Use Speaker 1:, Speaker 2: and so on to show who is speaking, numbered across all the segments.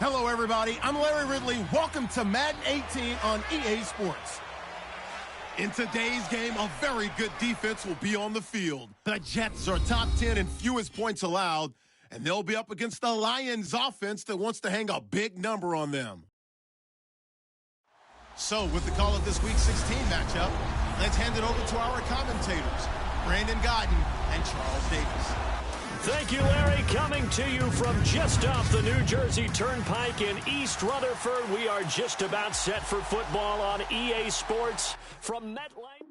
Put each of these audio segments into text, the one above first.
Speaker 1: Hello, everybody. I'm Larry Ridley. Welcome to Madden 18 on EA Sports. In today's game, a very good defense will be on the field. The Jets are top 10 in fewest points allowed, and they'll be up against the Lions offense that wants to hang a big number on them. So, with the call of this Week 16 matchup, let's hand it over to our commentators, Brandon Godden and Charles Davis.
Speaker 2: Thank you, Larry. Coming to you from just off the New Jersey Turnpike in East Rutherford, we are just about set for football on EA Sports from MetLife.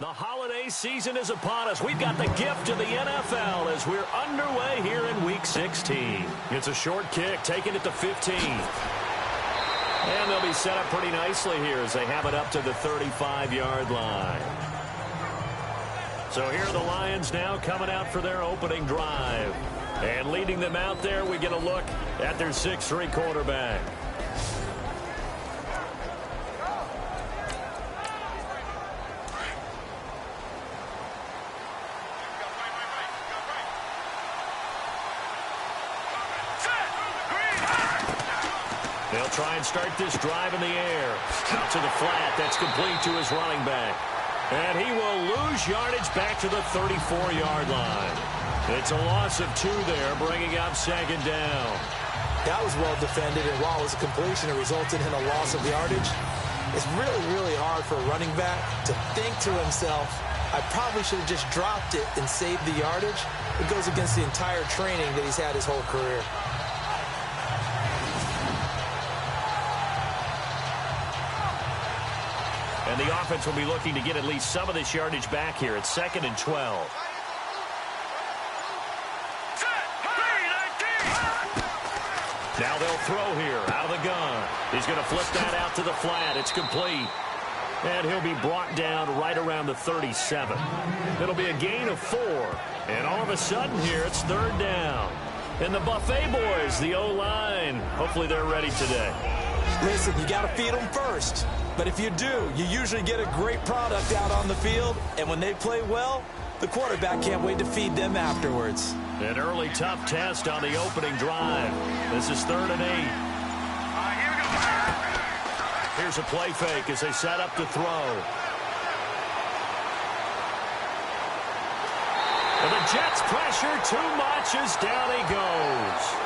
Speaker 2: The holiday season is upon us. We've got the gift of the NFL as we're underway here in Week 16. It's a short kick, taking it to 15. And they'll be set up pretty nicely here as they have it up to the 35-yard line. So here are the Lions now coming out for their opening drive. And leading them out there, we get a look at their 6'3" quarterback. They'll try and start this drive in the air. Out to the flat. That's complete to his running back. And he will lose yardage back to the 34-yard line. It's a loss of 2 there, bringing up second down.
Speaker 3: That was well defended, and while it was a completion, it resulted in a loss of yardage. It's really, really hard for a running back to think to himself, I probably should have just dropped it and saved the yardage. It goes against the entire training that he's had his whole career.
Speaker 2: And the offense will be looking to get at least some of this yardage back here. It's 2nd and 12. Now they'll throw here out of the gun. He's going to flip that out to the flat. It's complete. And he'll be brought down right around the 37. It'll be a gain of 4. And all of a sudden here, it's 3rd down. And the Buffet boys, the O-line, hopefully they're ready today.
Speaker 3: Listen, you got to feed them first. But if you do, you usually get a great product out on the field. And when they play well, the quarterback can't wait to feed them afterwards.
Speaker 2: An early tough test on the opening drive. This is 3rd and 8. Here's a play fake as they set up to throw. And the Jets pressure too much as down he goes.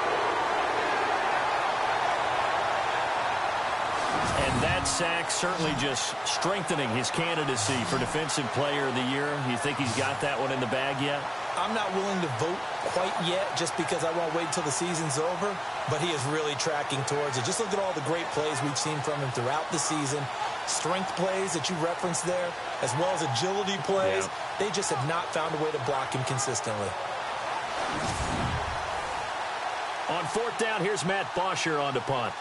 Speaker 2: And that sack certainly just strengthening his candidacy for Defensive Player of the Year. You think he's got that one in the bag yet?
Speaker 3: I'm not willing to vote quite yet just because I won't wait until the season's over, but he is really tracking towards it. Just look at all the great plays we've seen from him throughout the season. Strength plays that you referenced there, as well as agility plays. Yeah. They just have not found a way to block him consistently.
Speaker 2: On 4th down, here's Matt Bosher on to punt.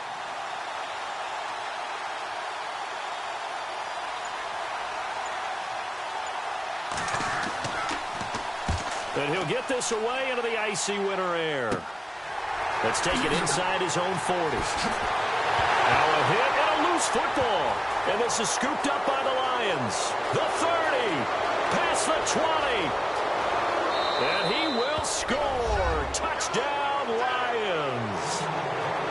Speaker 2: And he'll get this away into the icy winter air. Let's take it inside his own 40. Now a hit and a loose football. And this is scooped up by the Lions. The 30. Past the 20. And he will score. Touchdown, Lions.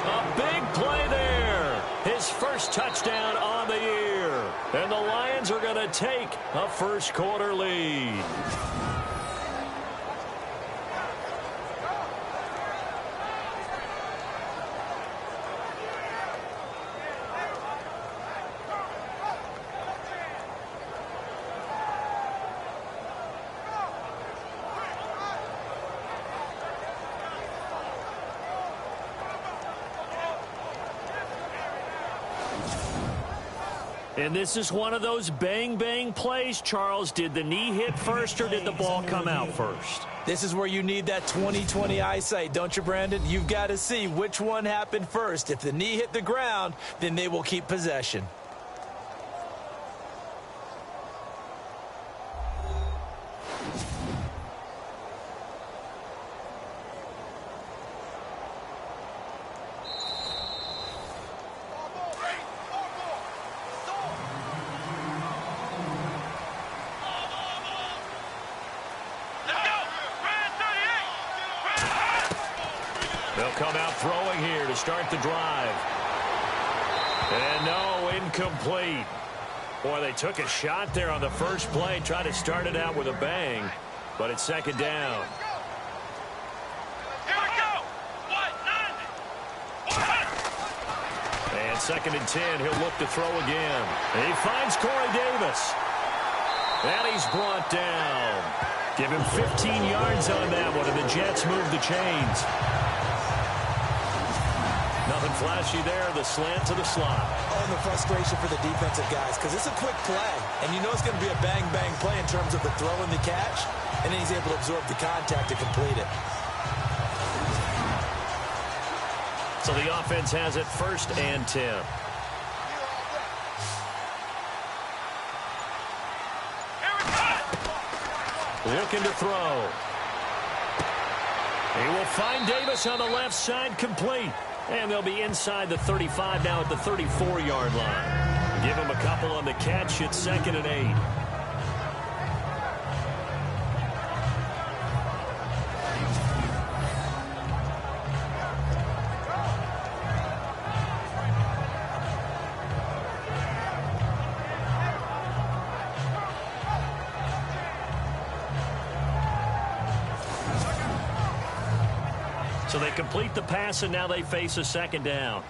Speaker 2: A big play there. His first touchdown on the year. And the Lions are going to take a first-quarter lead. And this is one of those bang-bang plays, Charles. Did the knee hit first or did the ball come out first?
Speaker 3: This is where you need that 20/20 eyesight, don't you, Brandon? You've got to see which one happened first. If the knee hit the ground, then they will keep possession.
Speaker 2: to start the drive. And no, incomplete. Boy, they took a shot there on the first play, tried to start it out with a bang, but it's second down.
Speaker 4: Here we go.
Speaker 2: And second and 10, he'll look to throw again. And he finds Corey Davis. And he's brought down. Give him 15 yards on that one, and the Jets move the chains. Nothing flashy there, the slant to the slot.
Speaker 3: Oh, and the frustration for the defensive guys, because it's a quick play, and you know it's going to be a bang-bang play in terms of the throw and the catch, and then he's able to absorb the contact to complete it.
Speaker 2: So the offense has it first and 10. Looking to throw. He will find Davis on the left side, complete. And they'll be inside the 35 now at the 34-yard line. Give him a couple on the catch. It's second and 8. So they complete the pass, and now they face a second down.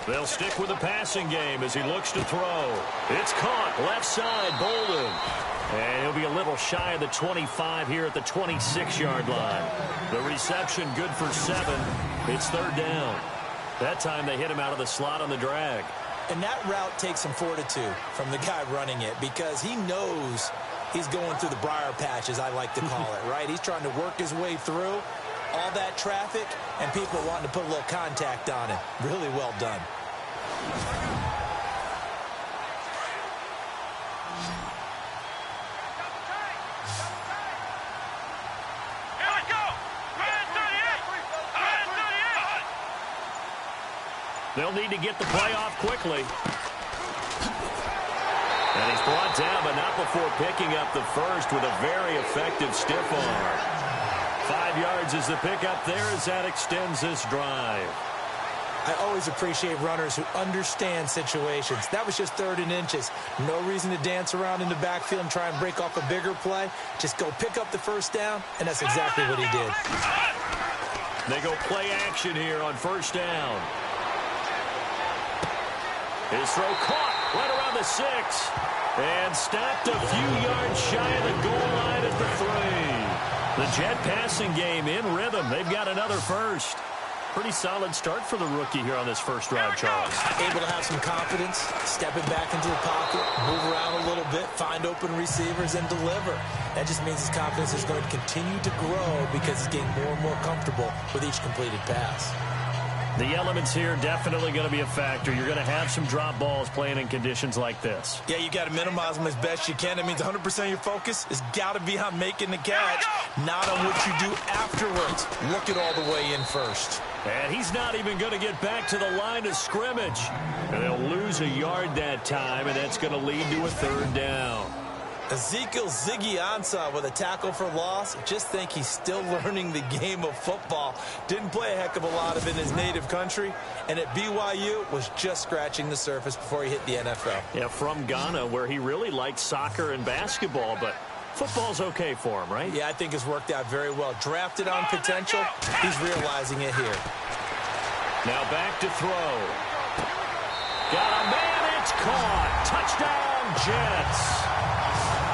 Speaker 2: They'll stick with the passing game as he looks to throw. It's caught, left side, Bolden. And he'll be a little shy of the 25 here at the 26-yard line. The reception good for 7. It's third down. That time they hit him out of the slot on the drag.
Speaker 3: And that route takes some fortitude from the guy running it, because he knows he's going through the briar patch, as I like to call it, right? He's trying to work his way through all that traffic, and people wanting to put a little contact on it. Really well done.
Speaker 2: They'll need to get the play off quickly. And he's brought down, but not before picking up the first with a very effective stiff arm. 5 yards is the pickup there as that extends this drive.
Speaker 3: I always appreciate runners who understand situations. That was just 3rd and inches. No reason to dance around in the backfield and try and break off a bigger play. Just go pick up the first down, and that's exactly what he did.
Speaker 2: They go play action here on first down. His throw caught right around the 6. And stopped a few yards shy of the goal line at the 3. The Jet passing game in rhythm. They've got another first. Pretty solid start for the rookie here on this first drive, Charles.
Speaker 3: Able to have some confidence, stepping back into the pocket, move around a little bit, find open receivers, and deliver. That just means his confidence is going to continue to grow because he's getting more and more comfortable with each completed pass.
Speaker 2: The elements here definitely going to be a factor. You're going to have some drop balls playing in conditions like this.
Speaker 3: Yeah, you got to minimize them as best you can. That means 100% of your focus has got to be on making the catch, not on what you do afterwards. Look it all the way in first.
Speaker 2: And he's not even going to get back to the line of scrimmage. And they'll lose a yard that time, and that's going to lead to a third down.
Speaker 3: Ezekiel Ziggy Ansah with a tackle for loss. Just think he's still learning the game of football. Didn't play a heck of a lot of it in his native country. And at BYU was just scratching the surface before he hit the NFL.
Speaker 2: Yeah, from Ghana, where he really liked soccer and basketball, but football's okay for him, right?
Speaker 3: Yeah, I think it's worked out very well. Drafted on potential, he's realizing it here.
Speaker 2: Now back to throw. Got a man, it's caught. Touchdown, Jets.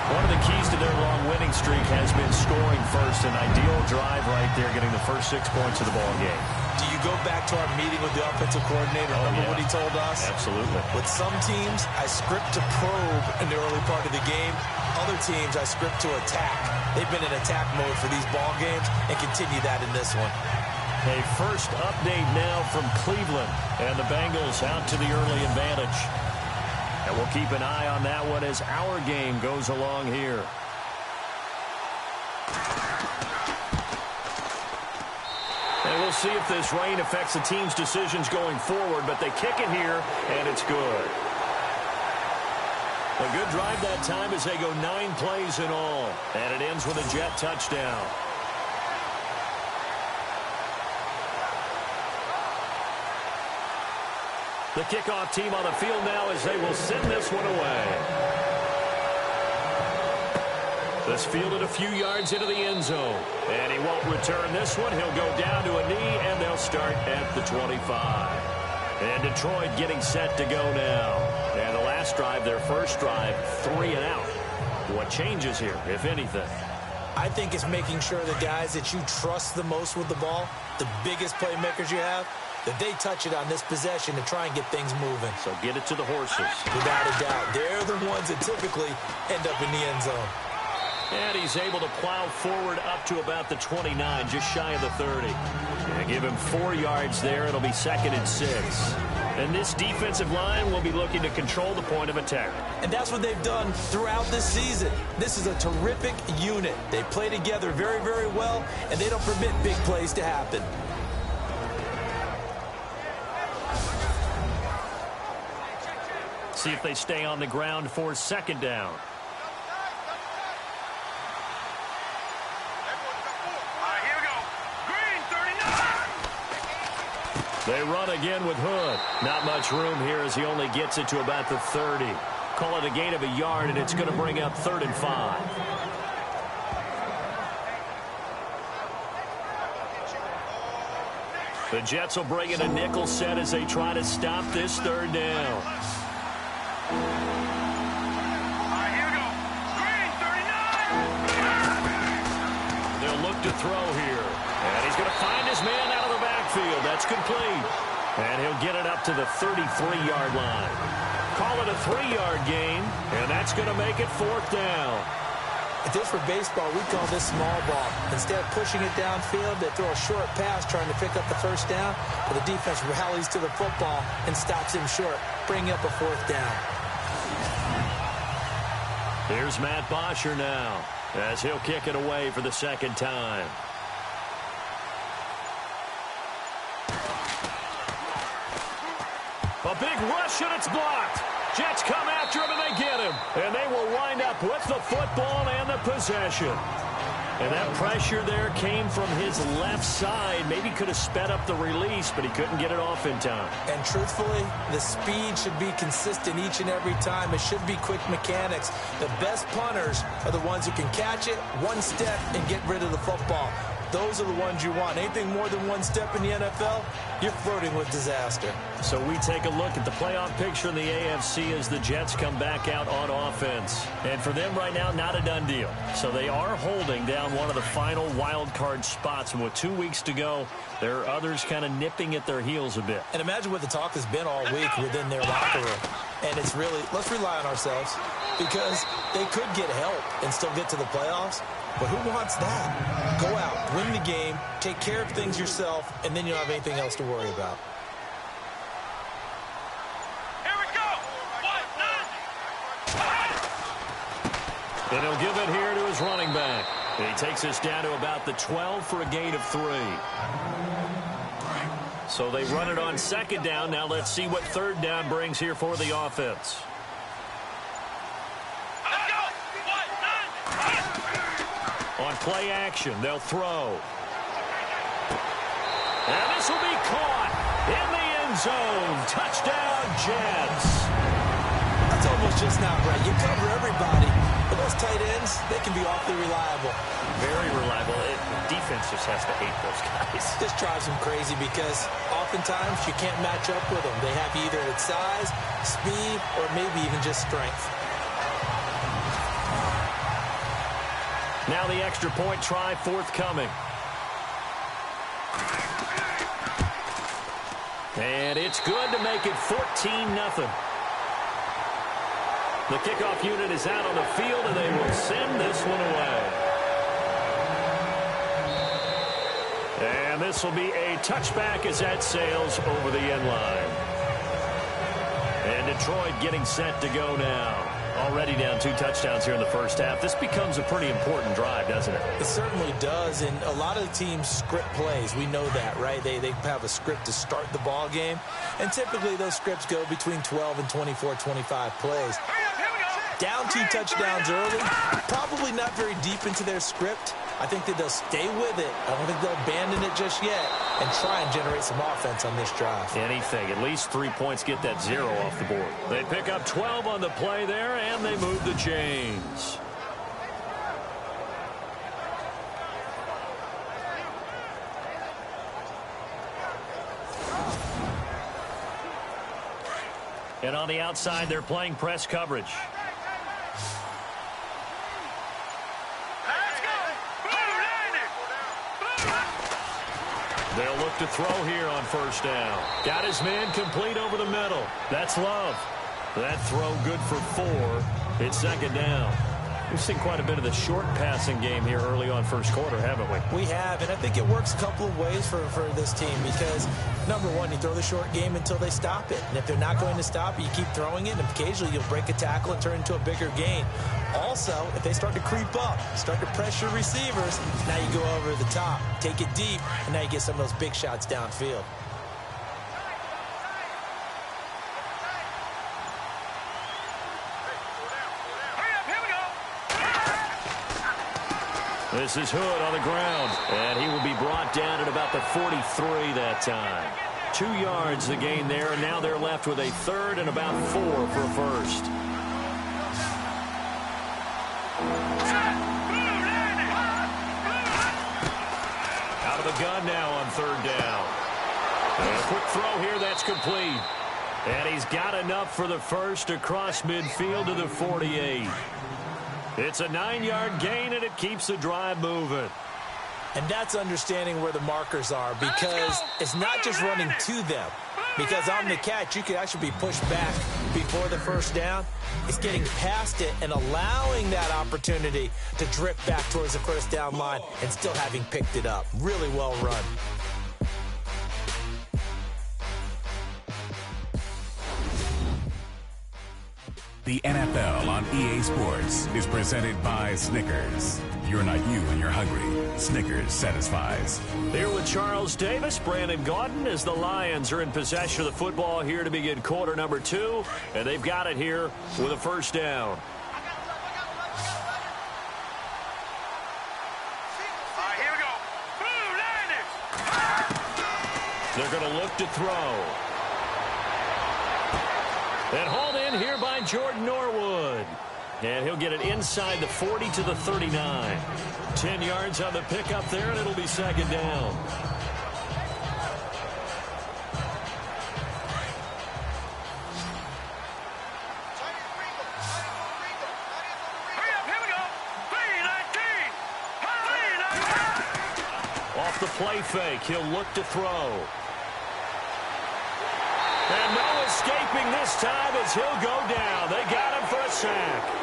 Speaker 2: One of the keys to their long winning streak has been scoring first. An ideal drive right there, getting the first 6 points of the ball game.
Speaker 3: Do you go back to our meeting with the offensive coordinator? Remember what he told us?
Speaker 2: Absolutely.
Speaker 3: With some teams, I script to probe in the early part of the game. Other teams, I script to attack. They've been in attack mode for these ball games and continue that in this one.
Speaker 2: A first update now from Cleveland, and the Bengals out to the early advantage. And we'll keep an eye on that one as our game goes along here. And we'll see if this rain affects the team's decisions going forward, but they kick it here, and it's good. A good drive that time as they go 9 plays in all. And it ends with a Jet touchdown. The kickoff team on the field now as they will send this one away. This fielded a few yards into the end zone. And he won't return this one. He'll go down to a knee, and they'll start at the 25. And Detroit getting set to go now. And the last drive, their first drive, 3 and out. What changes here, if anything?
Speaker 3: I think it's making sure the guys that you trust the most with the ball, the biggest playmakers you have, that they touch it on this possession to try and get things moving.
Speaker 2: So get it to the horses.
Speaker 3: Without a doubt. They're the ones that typically end up in the end zone.
Speaker 2: And he's able to plow forward up to about the 29, just shy of the 30. And give him 4 yards there. It'll be 2nd and 6. And this defensive line will be looking to control the point of attack.
Speaker 3: And that's what they've done throughout this season. This is a terrific unit. They play together very, very well, and they don't permit big plays to happen.
Speaker 2: See if they stay on the ground for 2nd down. They run again with Hood. Not much room here as he only gets it to about the 30. Call it a gain of a yard, and it's going to bring up 3rd and 5. The Jets will bring in a nickel set as they try to stop this 3rd down. They'll look to throw here. And he's going to find his man out of the backfield. That's complete. And he'll get it up to the 33-yard line. Call it a 3-yard gain, and that's going to make it 4th down.
Speaker 3: If this were baseball, we call this small ball. Instead of pushing it downfield, they throw a short pass trying to pick up the 1st down, but the defense rallies to the football and stops him short, bringing up a 4th down.
Speaker 2: Here's Matt Bosher now as he'll kick it away for the 2nd time. A big rush, and it's blocked. Jets come after him, and they get him. And they will wind up with the football and the possession. And that pressure there came from his left side. Maybe could have sped up the release, but he couldn't get it off in time.
Speaker 3: And truthfully, the speed should be consistent each and every time. It should be quick mechanics. The best punters are the ones who can catch it, one step, and get rid of the football. Those are the ones you want. Anything more than one step in the NFL, you're flirting with disaster.
Speaker 2: So we take a look at the playoff picture in the AFC as the Jets come back out on offense. And for them right now, not a done deal. So they are holding down one of the final wild card spots. And with 2 weeks to go, there are others kind of nipping at their heels a bit.
Speaker 3: And imagine what the talk has been all week within their locker room. And it's really, let's rely on ourselves, because they could get help and still get to the playoffs. But who wants that? Go out, win the game, take care of things yourself, and then you don't have anything else to worry about.
Speaker 4: Here we go!
Speaker 2: And he'll give it here to his running back. And he takes us down to about the 12 for a gain of 3. So they run it on 2nd down. Now let's see what 3rd down brings here for the offense. On play action, they'll throw. And this will be caught in the end zone. Touchdown, Jets.
Speaker 3: That's almost just not right. You cover everybody, but those tight ends, they can be awfully reliable.
Speaker 2: Very reliable. Defense just has to hate those guys.
Speaker 3: This drives them crazy because oftentimes you can't match up with them. They have either its size, speed, or maybe even just strength.
Speaker 2: Now the extra point try forthcoming. And it's good to make it 14-0. The kickoff unit is out on the field, and they will send this one away. And this will be a touchback as that sails over the end line. And Detroit getting set to go now. Already down 2 touchdowns here in the first half. This becomes a pretty important drive, doesn't it?
Speaker 3: It certainly does, and a lot of the teams script plays. We know that, right? They have a script to start the ball game, and typically those scripts go between 12 and 24, 25 plays. Down 2 touchdowns early, probably not very deep into their script. I think that they'll stay with it. I don't think they'll abandon it just yet and try and generate some offense on this drive.
Speaker 2: Anything. At least 3 points, get that 0 off the board. They pick up 12 on the play there, and they move the chains. And on the outside, they're playing press coverage. They'll look to throw here on first down. Got his man complete over the middle. That's Love. That throw good for 4. It's second down. We've seen quite a bit of the short passing game here early on first quarter, haven't we?
Speaker 3: We have, and I think it works a couple of ways for this team because, number one, you throw the short game until they stop it. And if they're not going to stop it, you keep throwing it, and occasionally you'll break a tackle and turn into a bigger gain. Also, if they start to creep up, start to pressure receivers, now you go over the top, take it deep, and now you get some of those big shots downfield.
Speaker 2: This is Hood on the ground, and he will be brought down at about the 43 that time. 2 yards the gain there, and now they're left with a third and about 4 for a first. Out of the gun now on third down. And a quick throw here, that's complete. And he's got enough for the first across midfield to the 48. It's a 9-yard gain, and it keeps the drive moving.
Speaker 3: And that's understanding where the markers are because it's not just running to them. Because on the catch, you could actually be pushed back before the first down. It's getting past it and allowing that opportunity to drift back towards the first down line and still having picked it up. Really well run.
Speaker 4: The NFL on EA Sports is presented by Snickers. You're not you when you're hungry. Snickers satisfies.
Speaker 2: Here with Charles Davis, Brandon Gaudin, as the Lions are in possession of the football here to begin quarter number 2. And they've got it here with a first down.
Speaker 5: Here we go.
Speaker 2: They're going to look to throw. And hauled in here by Jordan Norwood. And he'll get it inside the 40 to the 39. 10 yards on the pickup there, and it'll be second down. Off the play fake, he'll look to throw. And no escaping this time as he'll go down. They got him for a sack.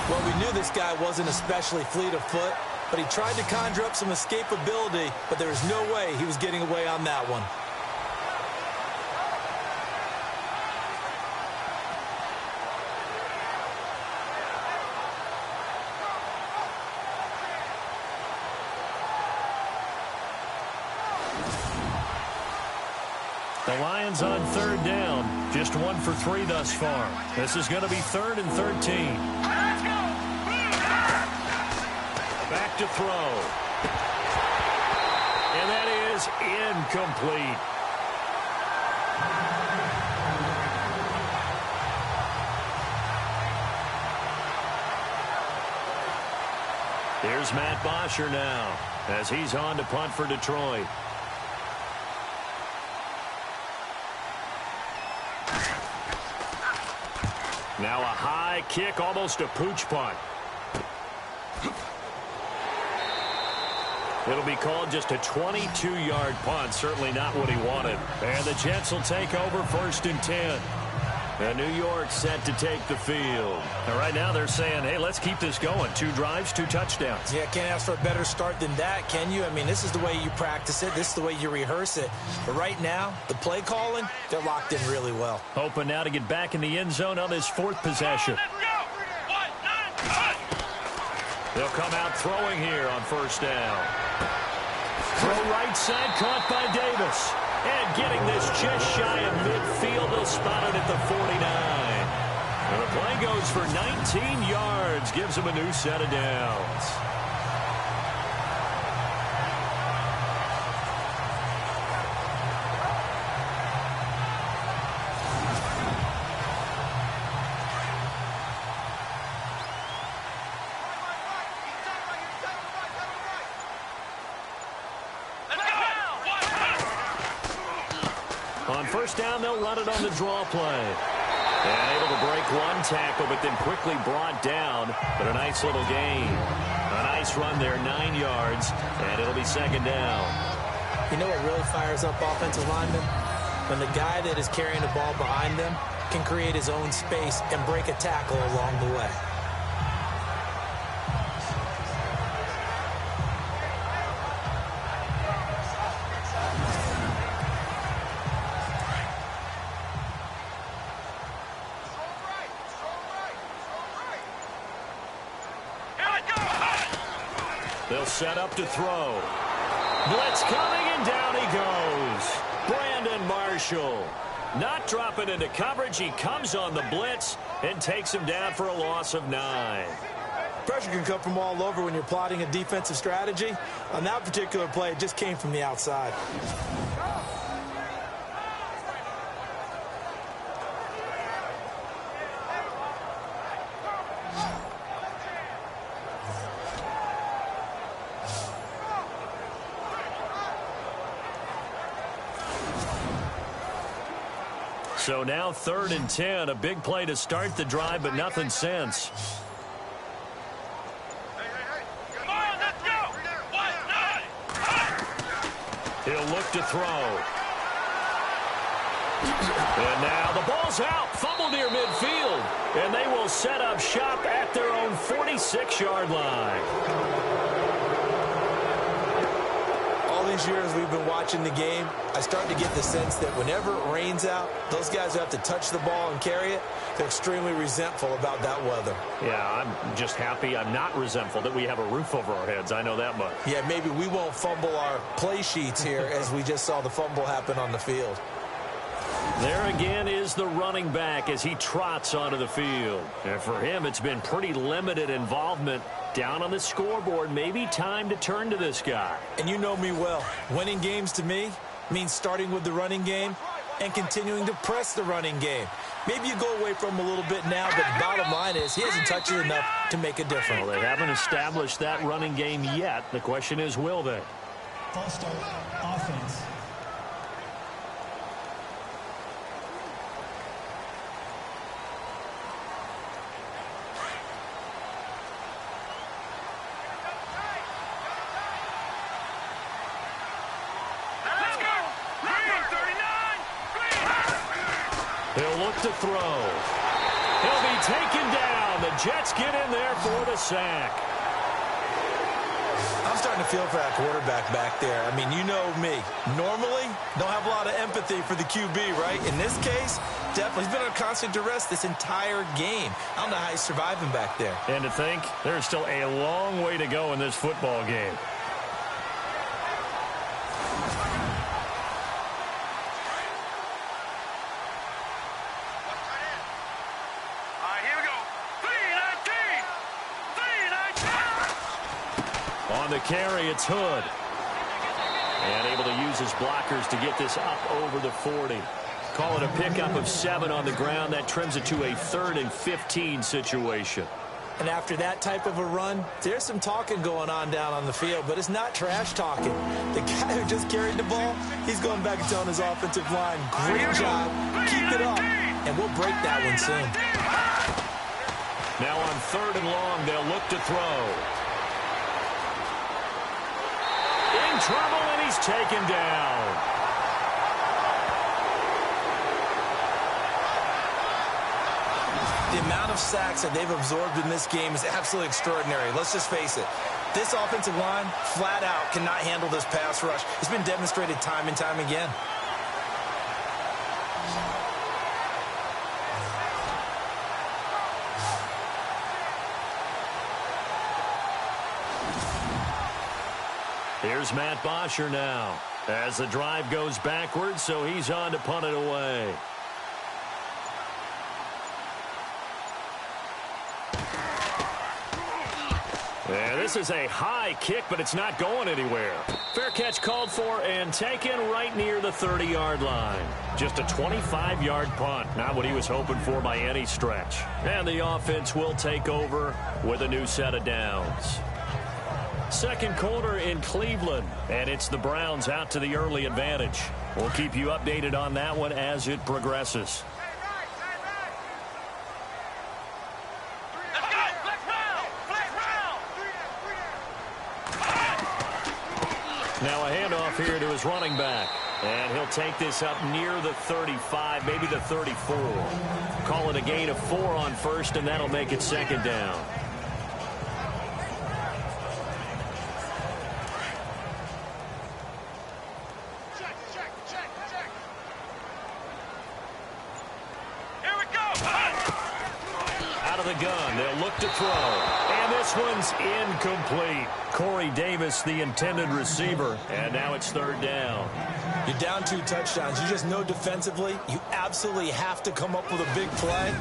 Speaker 3: Well, we knew this guy wasn't especially fleet of foot, but he tried to conjure up some escapability, but there was no way he was getting away on that one.
Speaker 2: The Lions on third down. Just 1 for 3 thus far. This is going to be 3rd and 13. Back to throw. And that is incomplete. Here's Matt Bosher now as he's on to punt for Detroit. Now a high kick, almost a pooch punt. It'll be called just a 22-yard punt. Certainly not what he wanted. And the Jets will take over 1st and 10. And New York set to take the field. And right now they're saying, hey, let's keep this going. 2 drives, 2 touchdowns.
Speaker 3: Yeah, can't ask for a better start than that, can you? I mean, this is the way you practice it. This is the way you rehearse it. But right now, the play calling, they're locked in really well.
Speaker 2: Hoping now to get back in the end zone on his 4th possession. They'll come out throwing here on 1st down. Throw right side, caught by Davis. And getting this just shy of midfield, they'll spot it at the 49. And the play goes for 19 yards, gives them a new set of downs. On first down, they'll run it on the draw play. And able to break one tackle, but then quickly brought down. But a nice little gain. A nice run there, 9 yards, and it'll be second down.
Speaker 3: You know what really fires up offensive linemen? When the guy that is carrying the ball behind them can create his own space and break a tackle along the way.
Speaker 2: They'll set up to throw. Blitz coming, and down he goes. Brandon Marshall. Not dropping into coverage. He comes on the blitz and takes him down for a loss of 9.
Speaker 3: Pressure can come from all over when you're plotting a defensive strategy. On that particular play, it just came from the outside.
Speaker 2: So now 3rd and 10, a big play to start the drive, but nothing since.
Speaker 5: Come on, let's go!
Speaker 2: He'll look to throw. And now the ball's out, fumble near midfield, and they will set up shop at their own 46-yard line.
Speaker 3: Years we've been watching the game, I start to get the sense that whenever it rains out, those guys who have to touch the ball and carry it, they're extremely resentful about that weather.
Speaker 2: Yeah, I'm just happy I'm not resentful that we have a roof over our heads. I know that much.
Speaker 3: Yeah, maybe we won't fumble our play sheets here as we just saw the fumble happen on the field.
Speaker 2: There again is the running back as he trots onto the field. And for him, it's been pretty limited involvement. Down on the scoreboard, maybe time to turn to this guy.
Speaker 3: And you know me well. Winning games to me means starting with the running game and continuing to press the running game. Maybe you go away from him a little bit now, but the bottom line is he hasn't touched it enough to make a difference.
Speaker 2: Well, they haven't established that running game yet. The question is, will they?
Speaker 6: False start, offense.
Speaker 2: He'll look to throw. He'll be taken down. The Jets get in there for the sack.
Speaker 3: I'm starting to feel for that quarterback back there. I mean, you know me. Normally, don't have a lot of empathy for the QB, right? In this case, definitely. He's been under constant duress this entire game. I don't know how he's surviving back there.
Speaker 2: And to think, there's still a long way to go in this football game. On the carry, it's Hood. And able to use his blockers to get this up over the 40. Call it a pickup of 7 on the ground. That trims it to a 3rd and 15 situation.
Speaker 3: And after that type of a run, there's some talking going on down on the field, but it's not trash talking. The guy who just carried the ball, he's going back and telling his offensive line, great job, keep it up, and we'll break that one soon.
Speaker 2: Now on 3rd and long, they'll look to throw. In trouble, and he's taken down.
Speaker 3: The amount of sacks that they've absorbed in this game is absolutely extraordinary. Let's just face it. This offensive line, flat out, cannot handle this pass rush. It's been demonstrated time and time again.
Speaker 2: Here's Matt Bosher now. As the drive goes backwards, so he's on to punt it away. And this is a high kick, but it's not going anywhere. Fair catch called for and taken right near the 30-yard line. Just a 25-yard punt. Not what he was hoping for by any stretch. And the offense will take over with a new set of downs. Second quarter in Cleveland, and it's the Browns out to the early advantage. We'll keep you updated on that one as it progresses. Now a handoff here to his running back. And he'll take this up near the 35, maybe the 34. Call it a gain of 4 on first, and that'll make it second down.
Speaker 5: Here we go.
Speaker 2: Out of the gun, they'll look to throw. And this one's incomplete. Corey Davis, the intended receiver, and now it's third down.
Speaker 3: You're down 2 touchdowns. You just know defensively you absolutely have to come up with a big play.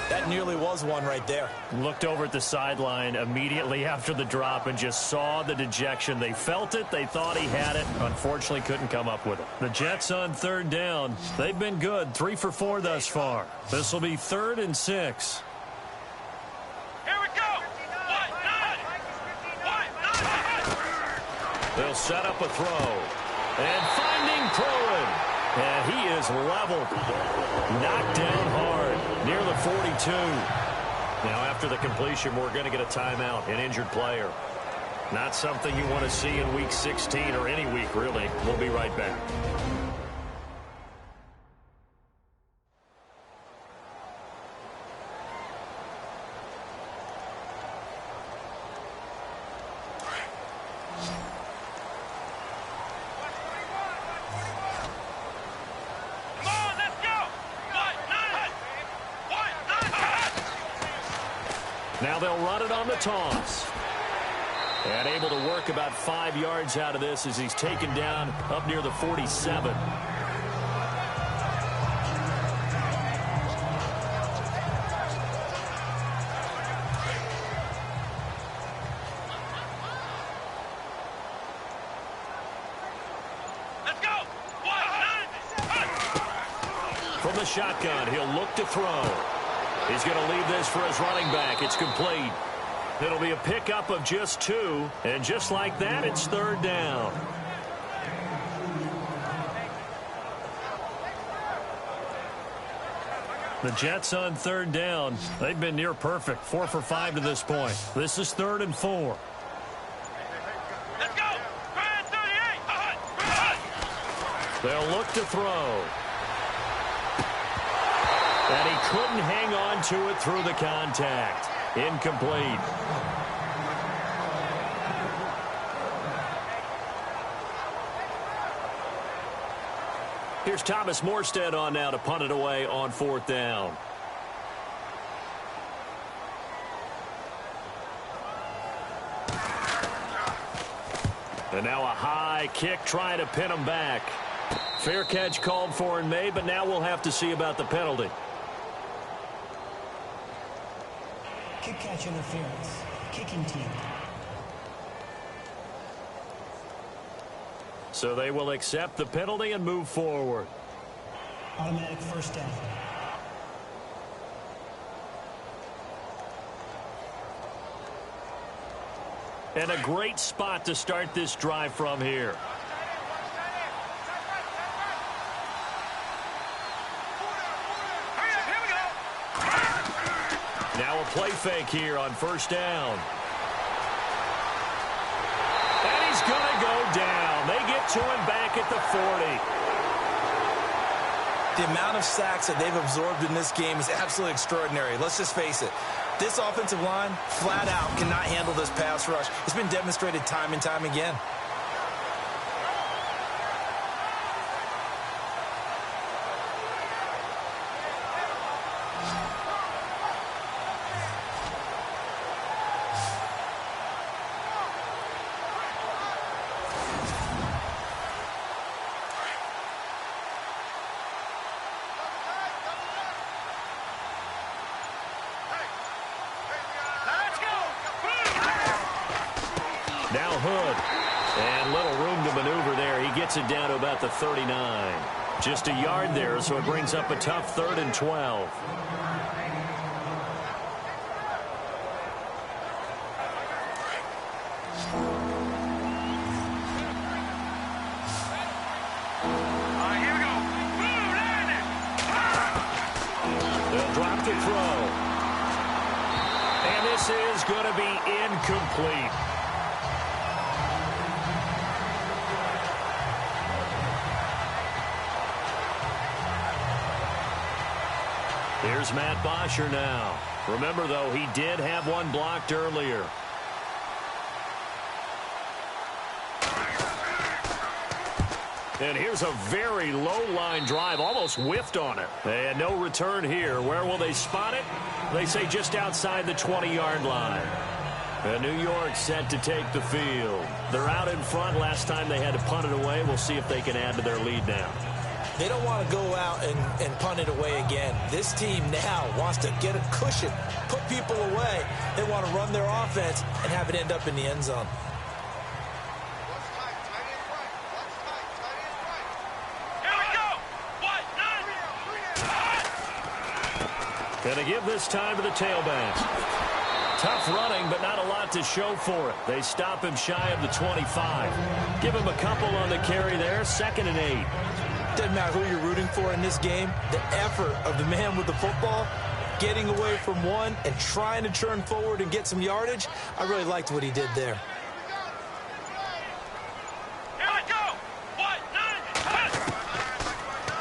Speaker 3: That nearly was one right there.
Speaker 2: Looked over at the sideline immediately after the drop and just saw the dejection. They felt it. They thought he had it. Unfortunately, couldn't come up with it. The Jets on third down. They've been good. 3 for 4 thus far. This will be 3rd and 6. They'll set up a throw. And finding Cohen. And he is leveled. Knocked down hard. Near the 42. Now after the completion, we're going to get a timeout. An injured player. Not something you want to see in Week 16 or any week, really. We'll be right back. Now they'll run it on the toss. And able to work about 5 yards out of this as he's taken down up near the 47.
Speaker 5: Let's go.
Speaker 2: From the shotgun, he'll look to throw. He's going to leave this for his running back. It's complete. It'll be a pickup of just 2. And just like that, it's third down. The Jets on third down. They've been near perfect. 4 for 5 to this point. This is 3rd and 4.
Speaker 5: Let's go. 38.
Speaker 2: They'll look to throw. And he couldn't hang on to it through the contact. Incomplete. Here's Thomas Morstead on now to punt it away on 4th down. And now a high kick trying to pin him back. Fair catch called for and made, but now we'll have to see about the penalty.
Speaker 6: Kick catch interference. Kicking team.
Speaker 2: So they will accept the penalty and move forward.
Speaker 6: Automatic first down.
Speaker 2: And a great spot to start this drive from here. Now a play fake here on first down. And he's going to go down. They get to him back at the 40.
Speaker 3: The amount of sacks that they've absorbed in this game is absolutely extraordinary. Let's just face it. This offensive line, flat out, cannot handle this pass rush. It's been demonstrated time and time again.
Speaker 2: Now Hood. And little room to maneuver there. He gets it down to about the 39. Just a yard there, so it brings up a tough 3rd and 12.
Speaker 5: Here we go. Boom, landed.
Speaker 2: They'll drop the throw. And this is going to be incomplete. Here's Matt Bosher now. Remember, though, he did have one blocked earlier. And here's a very low-line drive, almost whiffed on it. And no return here. Where will they spot it? They say just outside the 20-yard line. And New York set to take the field. They're out in front. Last time they had to punt it away. We'll see if they can add to their lead now.
Speaker 3: They don't want to go out and punt it away again. This team now wants to get a cushion, put people away. They want to run their offense and have it end up in the end zone.
Speaker 2: Going to give this time to the tailback. Tough running, but not a lot to show for it. They stop him shy of the 25. Give him a couple on the carry there. 2nd and 8.
Speaker 3: Doesn't matter who you're rooting for in this game. The effort of the man with the football, getting away from one and trying to turn forward and get some yardage. I really liked what he did there.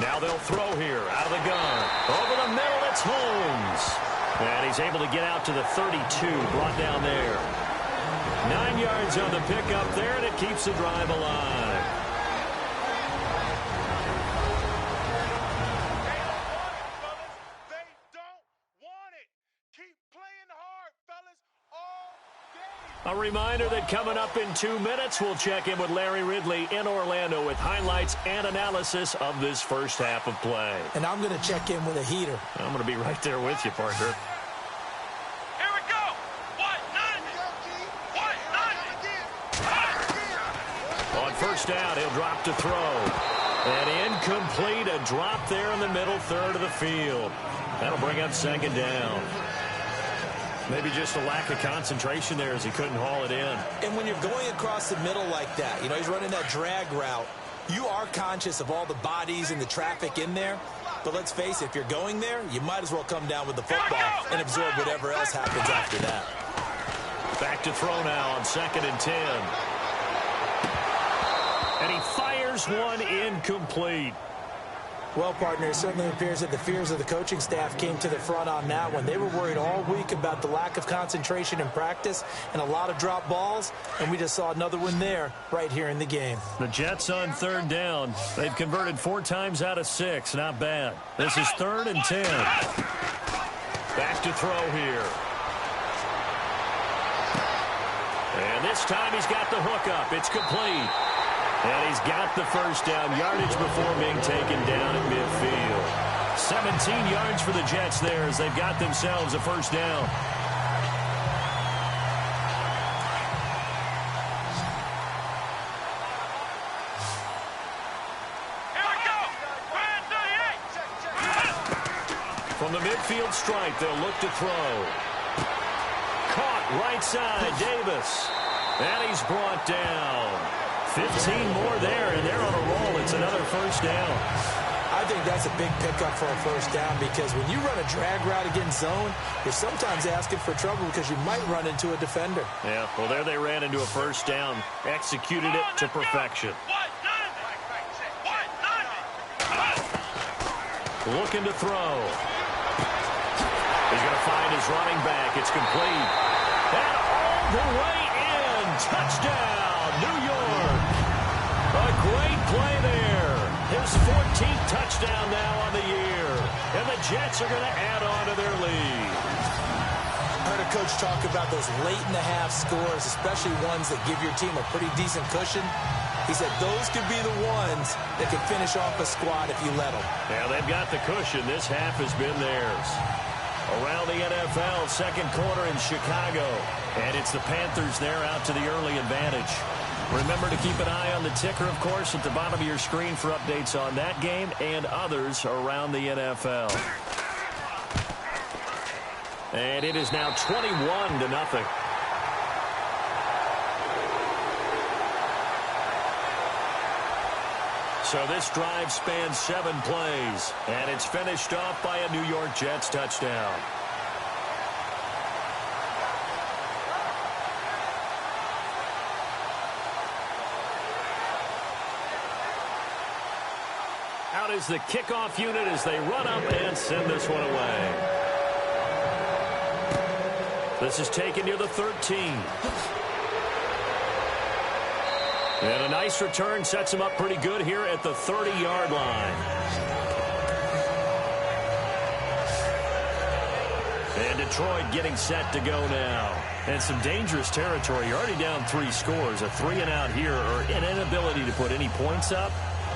Speaker 2: Now they'll throw here out of the gun. Over the middle, it's Holmes. And he's able to get out to the 32, brought down there. 9 yards on the pickup there, and it keeps the drive alive. A reminder that coming up in 2 minutes, we'll check in with Larry Ridley in Orlando with highlights and analysis of this first half of play.
Speaker 3: And I'm going to check in with a heater.
Speaker 2: I'm going to be right there with you, partner.
Speaker 5: Here we go.
Speaker 2: On first down, he'll drop to throw. And incomplete, a drop there in the middle third of the field. That'll bring up 2nd down. Maybe just a lack of concentration there as he couldn't haul it in.
Speaker 3: And when you're going across the middle like that, he's running that drag route, you are conscious of all the bodies and the traffic in there. But let's face it, if you're going there, you might as well come down with the football and absorb whatever else happens after that.
Speaker 2: Back to throw now on 2nd and 10. And he fires one incomplete.
Speaker 3: Well, partner, it certainly appears that the fears of the coaching staff came to the front on that one. They were worried all week about the lack of concentration in practice and a lot of drop balls, and we just saw another one there right here in the game.
Speaker 2: The Jets on 3rd down. They've converted 4 times out of 6. Not bad. This is 3rd and 10. Back to throw here. And this time he's got the hook up. It's complete. And he's got the first down, yardage before being taken down at midfield. 17 yards for the Jets there as they've got themselves a first down.
Speaker 5: Here we go.
Speaker 2: From the midfield stripe, they'll look to throw. Caught right side, Davis. And he's brought down. 15 more there, and they're on a roll. It's another first down.
Speaker 3: I think that's a big pickup for a first down because when you run a drag route against zone, you're sometimes asking for trouble because you might run into a defender.
Speaker 2: Yeah, well, there they ran into a first down. Executed it to perfection. Looking to throw. He's going to find his running back. It's complete. And all the way in. Touchdown, New York. A great play there. His 14th touchdown now on the year. And the Jets are going to add on to their lead.
Speaker 3: I heard a coach talk about those late-in-the-half scores, especially ones that give your team a pretty decent cushion. He said those could be the ones that can finish off a squad if you let them.
Speaker 2: Yeah, they've got the cushion. This half has been theirs. Around the NFL, second quarter in Chicago. And it's the Panthers there out to the early advantage. Remember to keep an eye on the ticker, of course, at the bottom of your screen for updates on that game and others around the NFL. And it is now 21-0. So this drive spans 7 plays, and it's finished off by a New York Jets touchdown. Out is the kickoff unit as they run up and send this one away. This is taken near the 13. And a nice return sets him up pretty good here at the 30-yard line. And Detroit getting set to go now. And some dangerous territory. You're already down 3 scores. A 3-and-out here, or an inability to put any points up.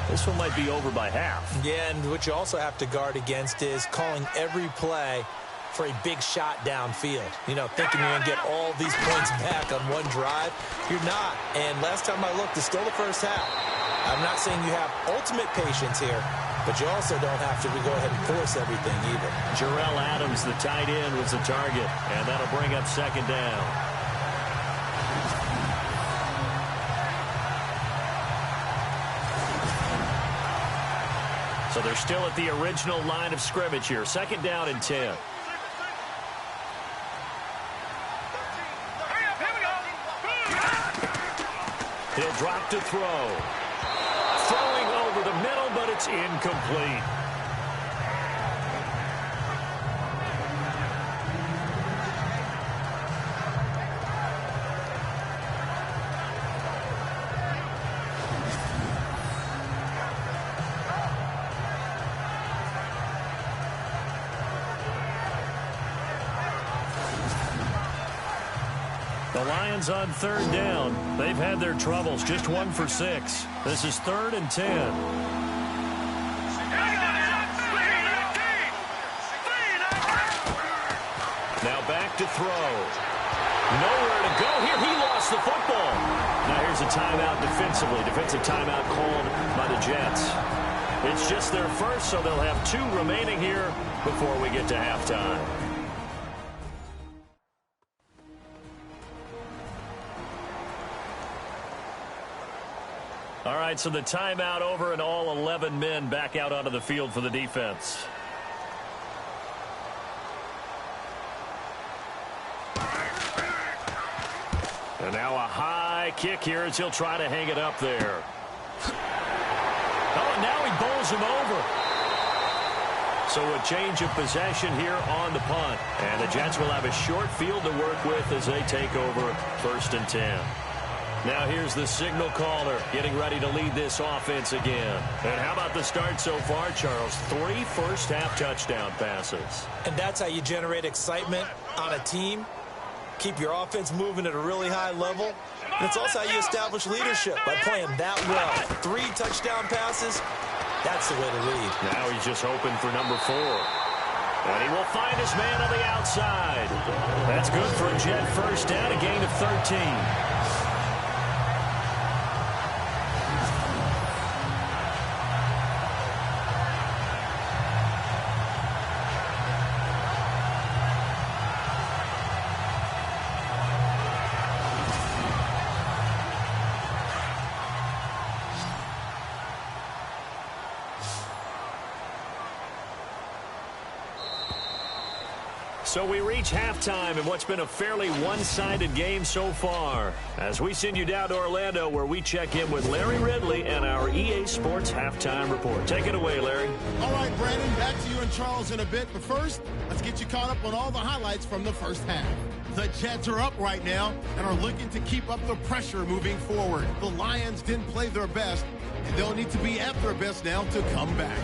Speaker 2: This one might be over by half. Yeah, and what you also have to guard against is calling every play for a big shot downfield. You know, thinking you're going to get all these points back on one drive. You're not. And last time I looked, it's still the first half. I'm not saying you have ultimate patience here, but you also don't have to go ahead and force everything either. Jarrell Adams, the tight end, was the target, and that'll bring up second down. So they're still at the original line of scrimmage here. Second down and 10. He'll drop to throw. Throwing over the middle, but it's incomplete. The Lions on third down. They've had their troubles. Just 1 for 6. This is 3rd and 10. Now back to throw. Nowhere to go here. He lost the football. Now here's a timeout defensively. Defensive timeout called by the Jets. It's just their first, so they'll have 2 remaining here before we get to halftime. All right, so the timeout over and all 11 men back out onto the field for the defense. And now a high kick here as he'll try to hang it up there. Oh, and now he bowls him over. So a change of possession here on the punt. And the Jets will have a short field to work with as they take over 1st and 10. Now here's the signal caller getting ready to lead this offense again. And how about the start so far, Charles? 3 first-half touchdown passes. And that's how you generate excitement on a team. Keep your offense moving at a really high level. And it's also how you establish leadership by playing that well. 3 touchdown passes, that's the way to lead. Now he's just hoping for number 4. And he will find his man on the outside. That's good for a Jet first down, a gain of 13. So we reach halftime in what's been a fairly one-sided game so far. As we send you down to Orlando, where we check in with Larry Ridley and our EA Sports Halftime Report. Take it away, Larry.
Speaker 1: All right, Brandon, back to you and Charles in a bit. But first, let's get you caught up on all the highlights from the first half. The Jets are up right now and are looking to keep up the pressure moving forward. The Lions didn't play their best, and they'll need to be at their best now to come back.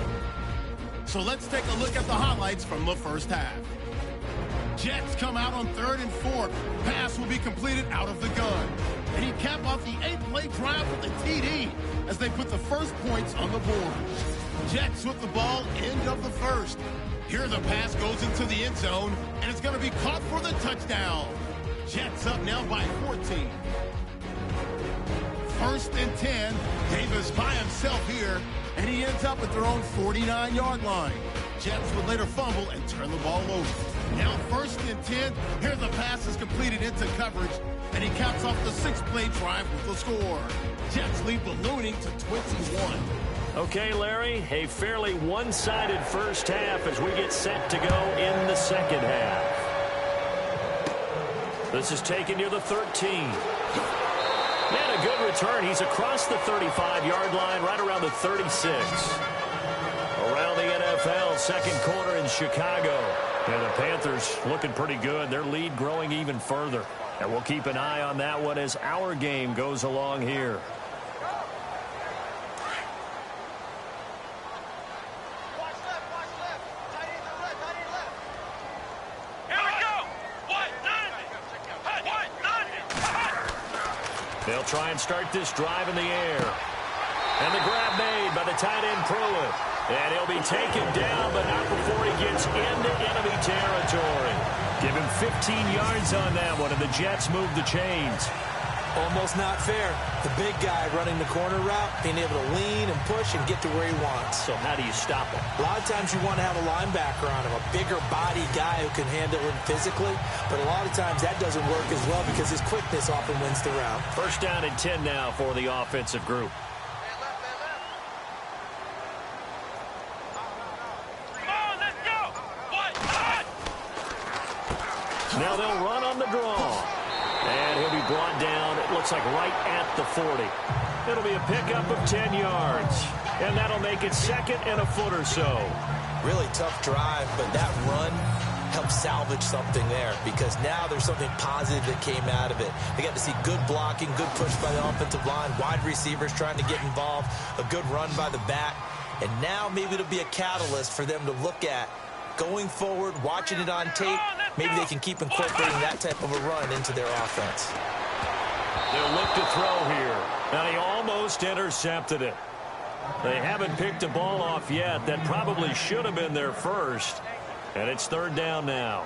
Speaker 1: So let's take a look at the highlights from the first half. Jets come out on 3rd and 4. Pass will be completed out of the gun. And he capped off the 8-play drive with a TD as they put the first points on the board. Jets with the ball, end of the first. Here the pass goes into the end zone, and it's going to be caught for the touchdown. Jets up now by 14. First and 10. Davis by himself here, and he ends up at their own 49-yard line. Jets would later fumble and turn the ball over. Now first and 10. Here the pass is completed into coverage, and he caps off the 6-play drive with a score. Jets lead ballooning to 21.
Speaker 2: Okay, Larry, a fairly one-sided first half as we get set to go in the second half. This is taken near the 13. And a good return. He's across the 35-yard line, right around the 36. Around the NFL, second quarter in Chicago. And the Panthers looking pretty good. Their lead growing even further. And we'll keep an eye on that one as our game goes along here. They'll try and start this drive in the air. And the grab made by the tight end Pruitt. And he'll be taken down, but not before he gets into enemy territory. Give him 15 yards on that one, and the Jets move the chains.
Speaker 3: Almost not fair. The big guy running the corner route, being able to lean and push and get to where he wants.
Speaker 2: So how do you stop him?
Speaker 3: A lot of times you want to have a linebacker on him, a bigger body guy who can handle him physically. But a lot of times that doesn't work as well because his quickness often wins the route.
Speaker 2: First down and 10 now for the offensive group. Now they'll run on the draw. And he'll be brought down, it looks like right at the 40. It'll be a pickup of 10 yards. And that'll make it second and a foot or so.
Speaker 3: Really tough drive, but that run helped salvage something there because now there's something positive that came out of it. They got to see good blocking, good push by the offensive line, wide receivers trying to get involved, a good run by the back. And now maybe it'll be a catalyst for them to look at going forward, watching it on tape. Maybe they can keep incorporating that type of a run into their offense.
Speaker 2: They'll look to throw here. And he almost intercepted it. They haven't picked a ball off yet. That probably should have been their first. And it's third down now.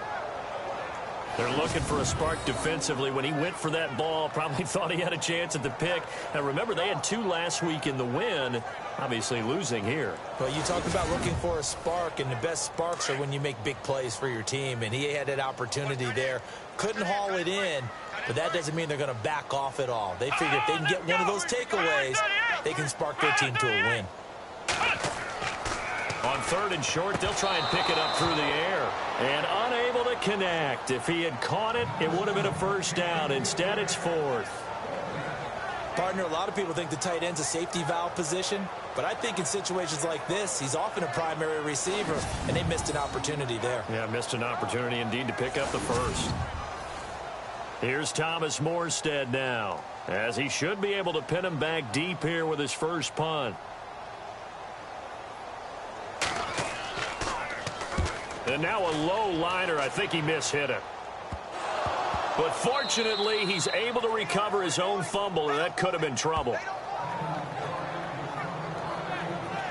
Speaker 2: They're looking for a spark defensively. When he went for that ball, probably thought he had a chance at the pick. Now, remember, they had 2 last week in the win, obviously losing here.
Speaker 3: Well, you talk about looking for a spark, and the best sparks are when you make big plays for your team, and he had that opportunity there. Couldn't haul it in, but that doesn't mean they're going to back off at all. They figure if they can get one of those takeaways, they can spark their team to a win.
Speaker 2: On third and short, they'll try and pick it up through the air. And unable to connect. If he had caught it, it would have been a first down. Instead, it's fourth.
Speaker 3: Partner, a lot of people think the tight end's a safety valve position, but I think in situations like this, he's often a primary receiver, and they missed an opportunity there.
Speaker 2: Yeah, missed an opportunity indeed to pick up the first. Here's Thomas Morstead now, as he should be able to pin him back deep here with his first punt. And now a low liner. I think he mishit it. But fortunately, he's able to recover his own fumble, and that could have been trouble.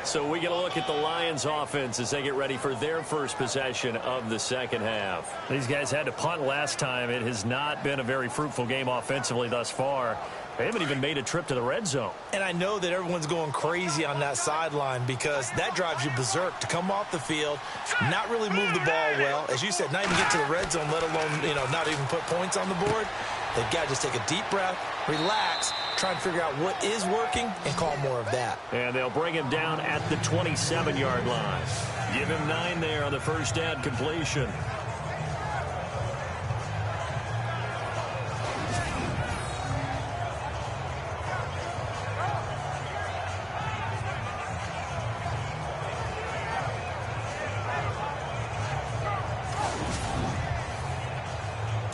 Speaker 2: So we get a look at the Lions offense as they get ready for their first possession of the second half. These guys had to punt last time. It has not been a very fruitful game offensively thus far. They haven't even made a trip to the red zone.
Speaker 3: And I know that everyone's going crazy on that sideline because that drives you berserk to come off the field, not really move the ball well. As you said, not even get to the red zone, let alone, not even put points on the board. They've got to just take a deep breath, relax, try and figure out what is working and call more of that.
Speaker 2: And they'll bring him down at the 27-yard line. Give him 9 there on the first down completion.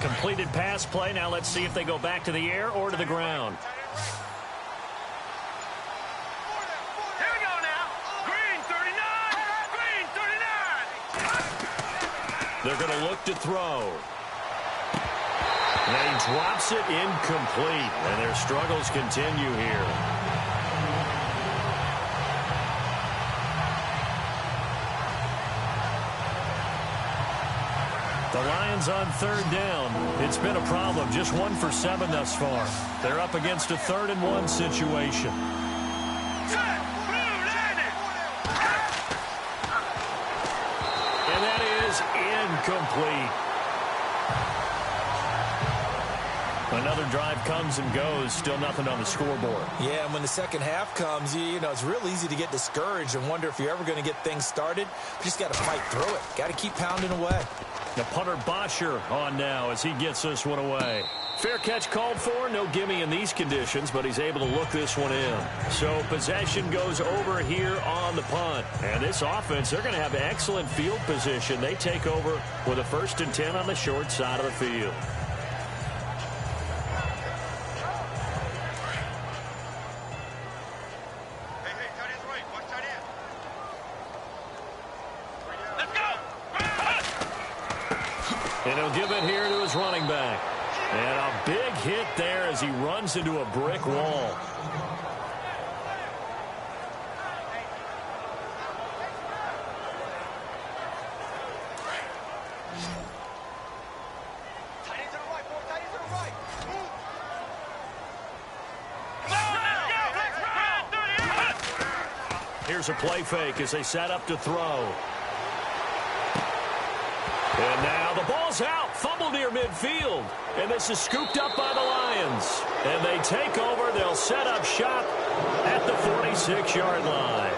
Speaker 2: Completed pass play. Now let's see if they go back to the air or to the ground.
Speaker 5: Here we go now. Green 39. Green 39.
Speaker 2: They're going to look to throw. And he drops it incomplete. And their struggles continue here. The Lions on third down. It's been a problem. Just 1 for 7 thus far. They're up against a 3rd-and-1 situation. And that is incomplete. Another drive comes and goes. Still nothing on the scoreboard.
Speaker 3: Yeah, and when the second half comes, you know, it's real easy to get discouraged and wonder if you're ever going to get things started. You just got to fight through it. Got to keep pounding away.
Speaker 2: The punter Bosher on now as he gets this one away. Fair catch called for. No gimme in these conditions, but he's able to look this one in. So possession goes over here on the punt. And this offense, they're going to have excellent field position. They take over with a 1st and 10 on the short side of the field. And he'll give it here to his running back. And a big hit there as he runs into a brick wall. Here's a play fake as they set up to throw. And now the ball's out. Fumble near midfield. And this is scooped up by the Lions. And they take over. They'll set up shop at the 46-yard line.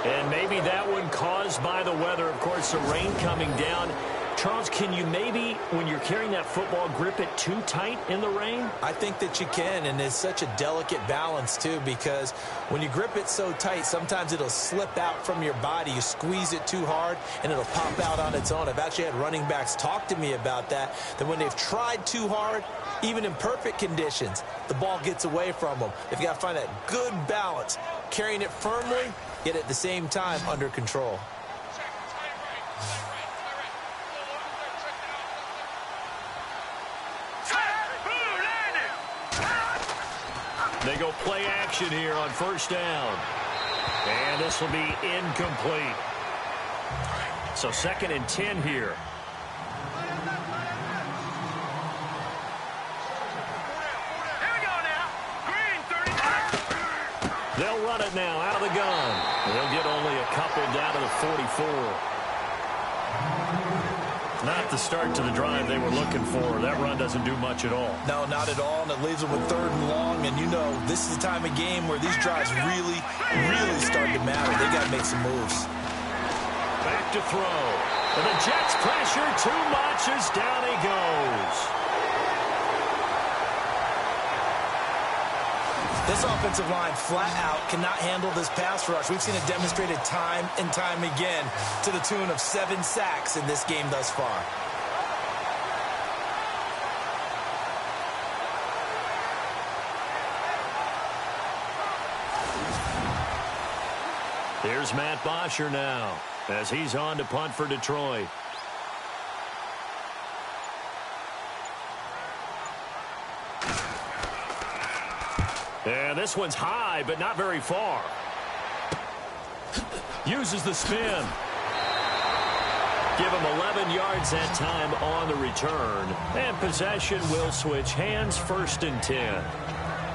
Speaker 2: And maybe that one caused by the weather. Of course, the rain coming down. Charles, can you maybe, when you're carrying that football, grip it too tight in the rain?
Speaker 3: I think that you can, and it's such a delicate balance, too, because when you grip it so tight, sometimes it'll slip out from your body. You squeeze it too hard, and it'll pop out on its own. I've actually had running backs talk to me about that when they've tried too hard, even in perfect conditions, the ball gets away from them. They've got to find that good balance, carrying it firmly, yet at the same time under control.
Speaker 2: They go play action here on 1st down. And this will be incomplete. So 2nd and 10 here. They'll run it now out of the gun. They'll get only a couple down to the 44. Not the start to the drive they were looking for. That run doesn't do much at all.
Speaker 3: No, not at all, and it leaves them with 3rd and long. And you know, this is the time of game where these drives really, really start to matter. They got to make some moves.
Speaker 2: Back to throw. And the Jets pressure too much as down he goes.
Speaker 3: This offensive line flat out cannot handle this pass rush. We've seen it demonstrated time and time again to the tune of 7 sacks in this game thus far.
Speaker 2: Here's Matt Bosher now as he's on to punt for Detroit. And this one's high, but not very far. Uses the spin. Give him 11 yards that time on the return. And possession will switch hands, 1st and 10.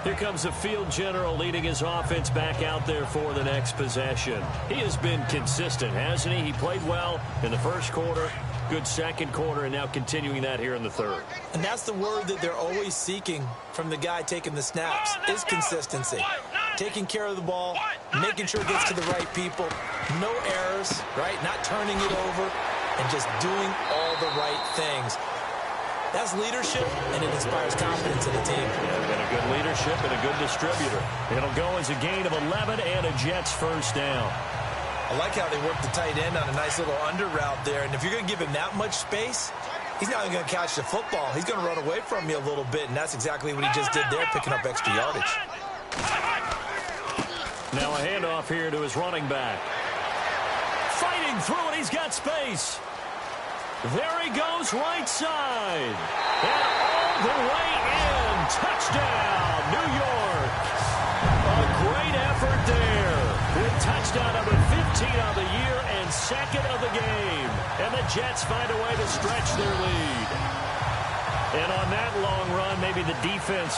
Speaker 2: Here comes the field general leading his offense back out there for the next possession. He has been consistent, hasn't he? He played well in the 1st quarter, good 2nd quarter, and now continuing that here in the 3rd.
Speaker 3: And that's the word that they're always seeking from the guy taking the snaps, is consistency. Taking care of the ball, making sure it gets to the right people, no errors, right? Not turning it over, and just doing all the right things. That's leadership, and it inspires confidence in the team.
Speaker 2: Yeah, and a good leadership and a good distributor. It'll go as a gain of 11 and a Jets 1st down.
Speaker 3: I like how they work the tight end on a nice little under route there. And if you're going to give him that much space, he's not even going to catch the football. He's going to run away from you a little bit, and that's exactly what he just did there, picking up extra yardage.
Speaker 2: Now a handoff here to his running back. Fighting through it, he's got space. There he goes, right side. And all the way in. Touchdown, New York. A great effort there. With touchdown number 15 on the year and 2nd of the game. And the Jets find a way to stretch their lead. And on that long run, maybe the defense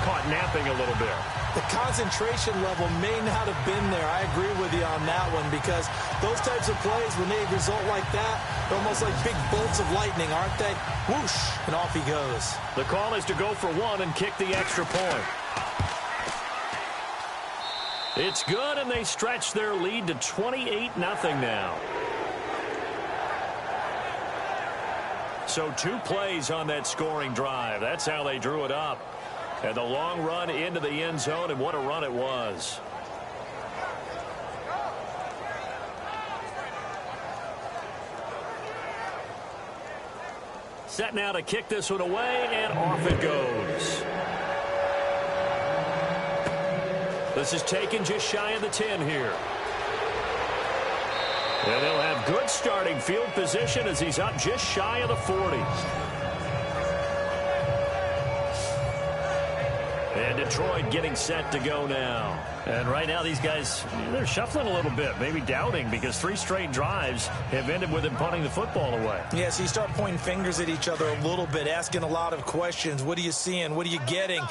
Speaker 2: caught napping a little bit.
Speaker 3: The concentration level may not have been there. I agree with you on that one, because those types of plays, when they result like that, they're almost like big bolts of lightning, aren't they? Whoosh, and off he goes.
Speaker 2: The call is to go for one and kick the extra point. It's good, and they stretch their lead to 28-0 now. So 2 plays on that scoring drive. That's how they drew it up. And the long run into the end zone, and what a run it was. Set now to kick this one away, and off it goes. This is taken just shy of the 10 here. And they'll have good starting field position as he's up just shy of the 40. And Detroit getting set to go now. And right now these guys, they're shuffling a little bit, maybe doubting, because 3 straight drives have ended with them punting the football away.
Speaker 3: Yeah, so you start pointing fingers at each other a little bit, asking a lot of questions. What are you seeing? What are you getting?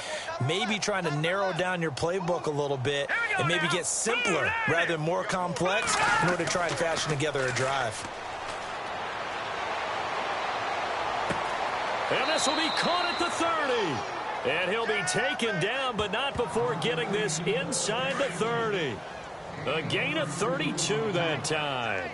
Speaker 3: Maybe trying to narrow down your playbook a little bit and maybe get simpler rather than more complex in order to try and fashion together a drive.
Speaker 2: And this will be caught at the 30. And he'll be taken down, but not before getting this inside the 30. A gain of 32 that time.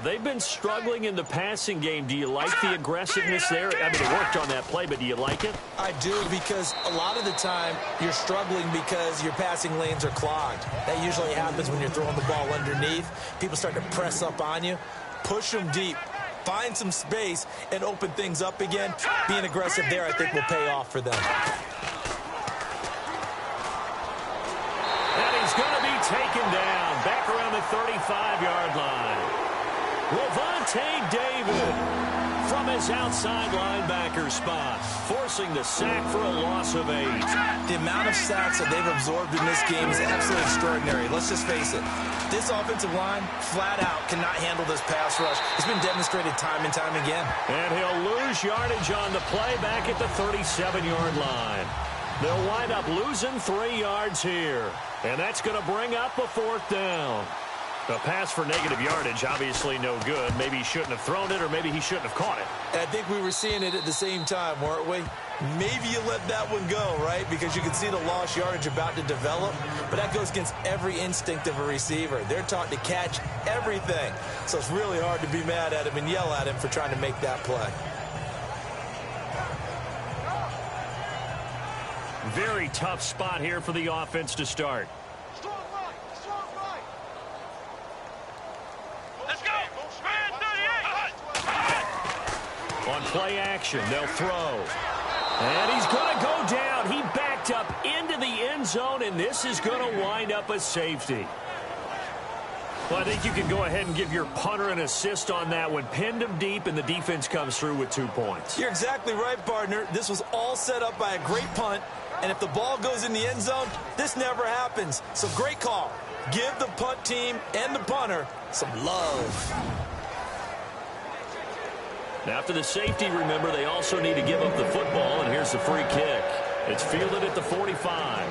Speaker 2: They've been struggling in the passing game. Do you like the aggressiveness there? I mean, it worked on that play, but do you like it?
Speaker 3: I do, because a lot of the time you're struggling because your passing lanes are clogged. That usually happens when you're throwing the ball underneath. People start to press up on you. Push them deep. Find some space and open things up again. Being aggressive there, I think, will pay off for them.
Speaker 2: And he's going to be taken down back around the 35-yard line. Lavonte David from his outside linebacker spot, forcing the sack for a loss of 8.
Speaker 3: The amount of sacks that they've absorbed in this game is absolutely extraordinary. Let's just face it. This offensive line, flat out, cannot handle this pass rush. It's been demonstrated time and time again. And
Speaker 2: he'll lose yardage on the play back at the 37-yard line. They'll wind up losing 3 yards here. And that's going to bring up a 4th down. A pass for negative yardage, obviously no good. Maybe he shouldn't have thrown it, or maybe he shouldn't have caught it.
Speaker 3: I think we were seeing it at the same time, weren't we? Maybe you let that one go, right? Because you can see the lost yardage about to develop. But that goes against every instinct of a receiver. They're taught to catch everything. So it's really hard to be mad at him and yell at him for trying to make that play.
Speaker 2: Very tough spot here for the offense to start. On play action, they'll throw. And he's going to go down. He backed up into the end zone, and this is going to wind up a safety. Well, I think you can go ahead and give your punter an assist on that one. Pinned him deep, and the defense comes through with 2 points.
Speaker 3: You're exactly right, partner. This was all set up by a great punt, and if the ball goes in the end zone, this never happens. So great call. Give the punt team and the punter some love.
Speaker 2: After the safety, remember, they also need to give up the football, and here's the free kick. It's fielded at the 45.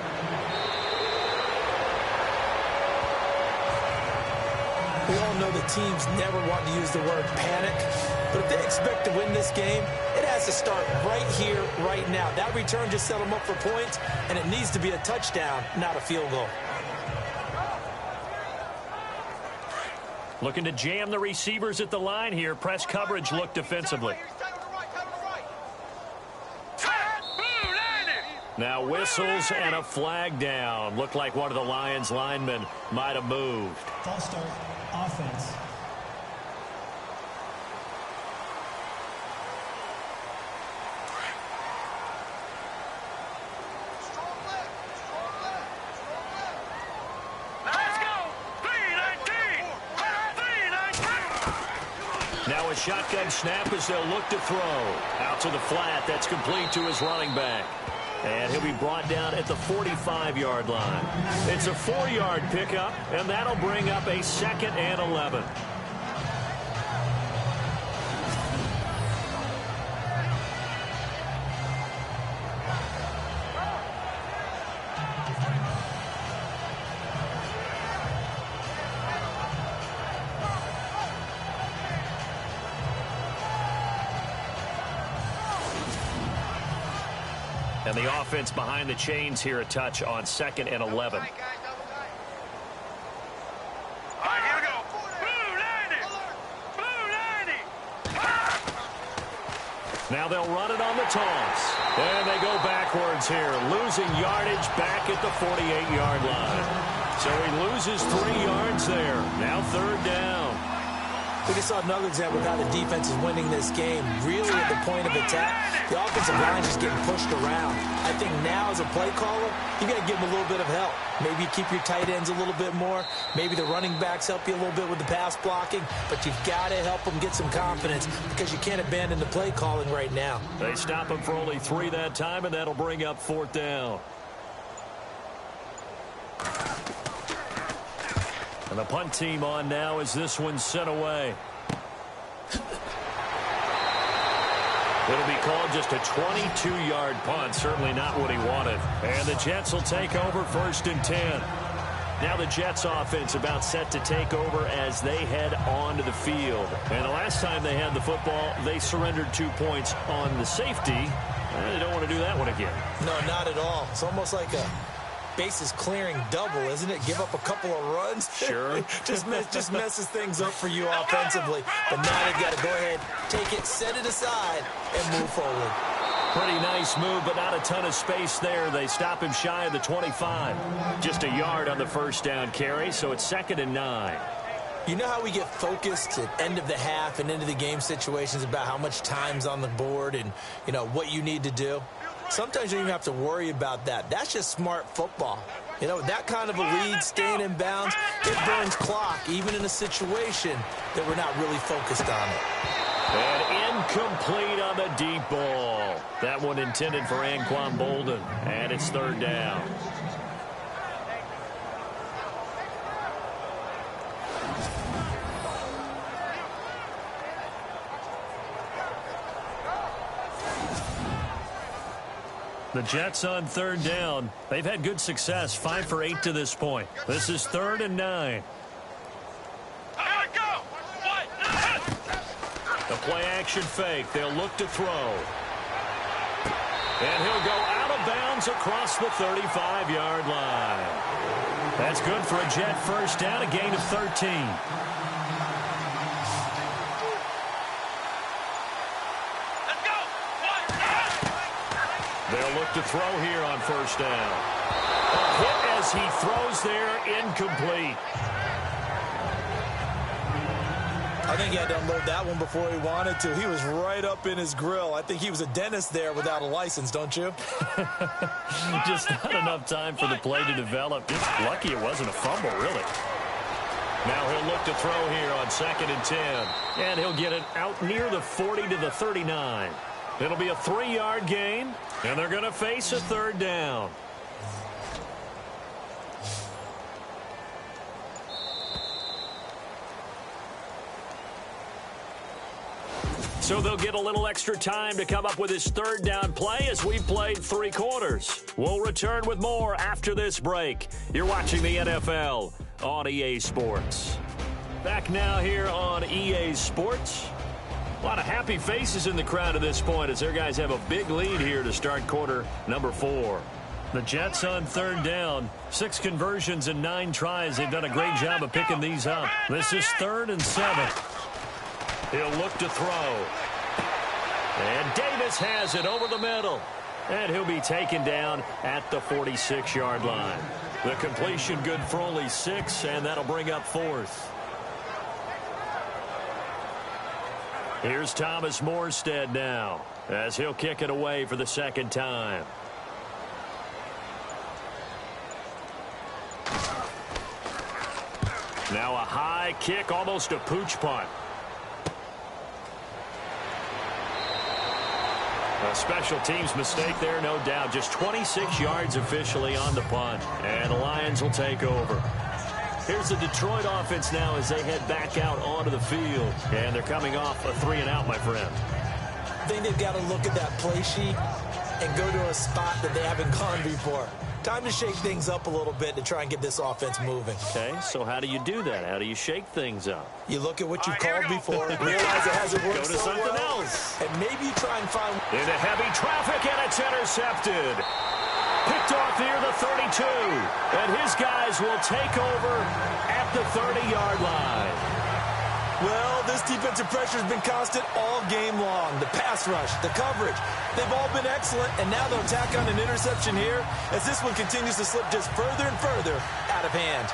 Speaker 3: We all know the teams never want to use the word panic, but if they expect to win this game, it has to start right here, right now. That return just set them up for points, and it needs to be a touchdown, not a field goal.
Speaker 2: Looking to jam the receivers at the line here. Press coverage look defensively. Now whistles and a flag down. Looked like one of the Lions linemen might have moved.
Speaker 6: False start, offense.
Speaker 2: Now a shotgun snap as they'll look to throw. Out to the flat. That's complete to his running back. And he'll be brought down at the 45-yard line. It's a 4-yard pickup, and that'll bring up a 2nd and 11. And the offense behind the chains here a touch on 2nd and 11. Now they'll run it on the toss. And they go backwards here, losing yardage back at the 48-yard line. So he loses 3 yards there. Now 3rd down.
Speaker 3: We just saw another example of how the defense is winning this game. Really at the point of attack, the offensive line is getting pushed around. I think now as a play caller, you got to give them a little bit of help. Maybe you keep your tight ends a little bit more. Maybe the running backs help you a little bit with the pass blocking. But you've got to help them get some confidence because you can't abandon the play calling right now.
Speaker 2: They stop him for only 3 that time, and that'll bring up 4th down. And the punt team on now as this one's sent away. It'll be called just a 22-yard punt. Certainly not what he wanted. And the Jets will take over 1st and 10. Now the Jets offense about set to take over as they head onto the field. And the last time they had the football, they surrendered 2 points on the safety. They don't want to do that one again.
Speaker 3: No, not at all. It's almost like a bases clearing double, isn't it? Give up a couple of runs.
Speaker 2: Sure.
Speaker 3: just messes things up for you offensively. But now they've got to go ahead, take it, set it aside, and move forward.
Speaker 2: Pretty nice move, but not a ton of space there. They stop him shy of the 25. Just a yard on the 1st down carry, so it's 2nd and 9.
Speaker 3: You know how we get focused at end of the half and into the game situations about how much time's on the board and, you know, what you need to do? Sometimes you don't even have to worry about that. That's just smart football. You know, that kind of a lead, staying in bounds, it burns clock, even in a situation that we're not really focused on it.
Speaker 2: And incomplete on the deep ball. That one intended for Anquan Bolden. And it's 3rd down. The Jets on 3rd down. They've had good success, 5 for 8 to this point. This is 3rd and 9. The play action fake. They'll look to throw. And he'll go out of bounds across the 35-yard line. That's good for a Jet 1st down, a gain of 13. They'll look to throw here on 1st down. A hit as he throws there, incomplete.
Speaker 3: I think he had to unload that one before he wanted to. He was right up in his grill. I think he was a dentist there without a license, don't you?
Speaker 2: Just not enough time for the play to develop. Just lucky it wasn't a fumble, really. Now he'll look to throw here on 2nd and 10. And he'll get it out near the 40 to the 39. It'll be a 3-yard gain, and they're going to face a 3rd down. So they'll get a little extra time to come up with his 3rd down play as we've played 3 quarters. We'll return with more after this break. You're watching the NFL on EA Sports. Back now here on EA Sports. A lot of happy faces in the crowd at this point as their guys have a big lead here to start quarter number 4. The Jets on 3rd down. 6 conversions and 9 tries. They've done a great job of picking these up. This is 3rd and 7. He'll look to throw. And Davis has it over the middle. And he'll be taken down at the 46-yard line. The completion good for only 6, and that'll bring up 4th. Here's Thomas Morstead now as he'll kick it away for the 2nd time. Now a high kick, almost a pooch punt. A special teams mistake there, no doubt. Just 26 yards officially on the punt. And the Lions will take over. Here's the Detroit offense now as they head back out onto the field. And they're coming off a 3-and-out, my friend.
Speaker 3: I think they've got to look at that play sheet and go to a spot that they haven't gone before. Time to shake things up a little bit to try and get this offense moving.
Speaker 2: Okay, so how do you do that? How do you shake things up?
Speaker 3: You look at what you've called before, realize it hasn't worked
Speaker 2: Go to
Speaker 3: so
Speaker 2: something
Speaker 3: well,
Speaker 2: else.
Speaker 3: and maybe you try and find...
Speaker 2: Into heavy traffic, and it's intercepted. Picked off near the 32. And his guys will take over at the 30-yard line.
Speaker 3: Well, this defensive pressure has been constant all game long. The pass rush, the coverage, they've all been excellent, and now they'll tack on an interception here as this one continues to slip just further and further out of hand.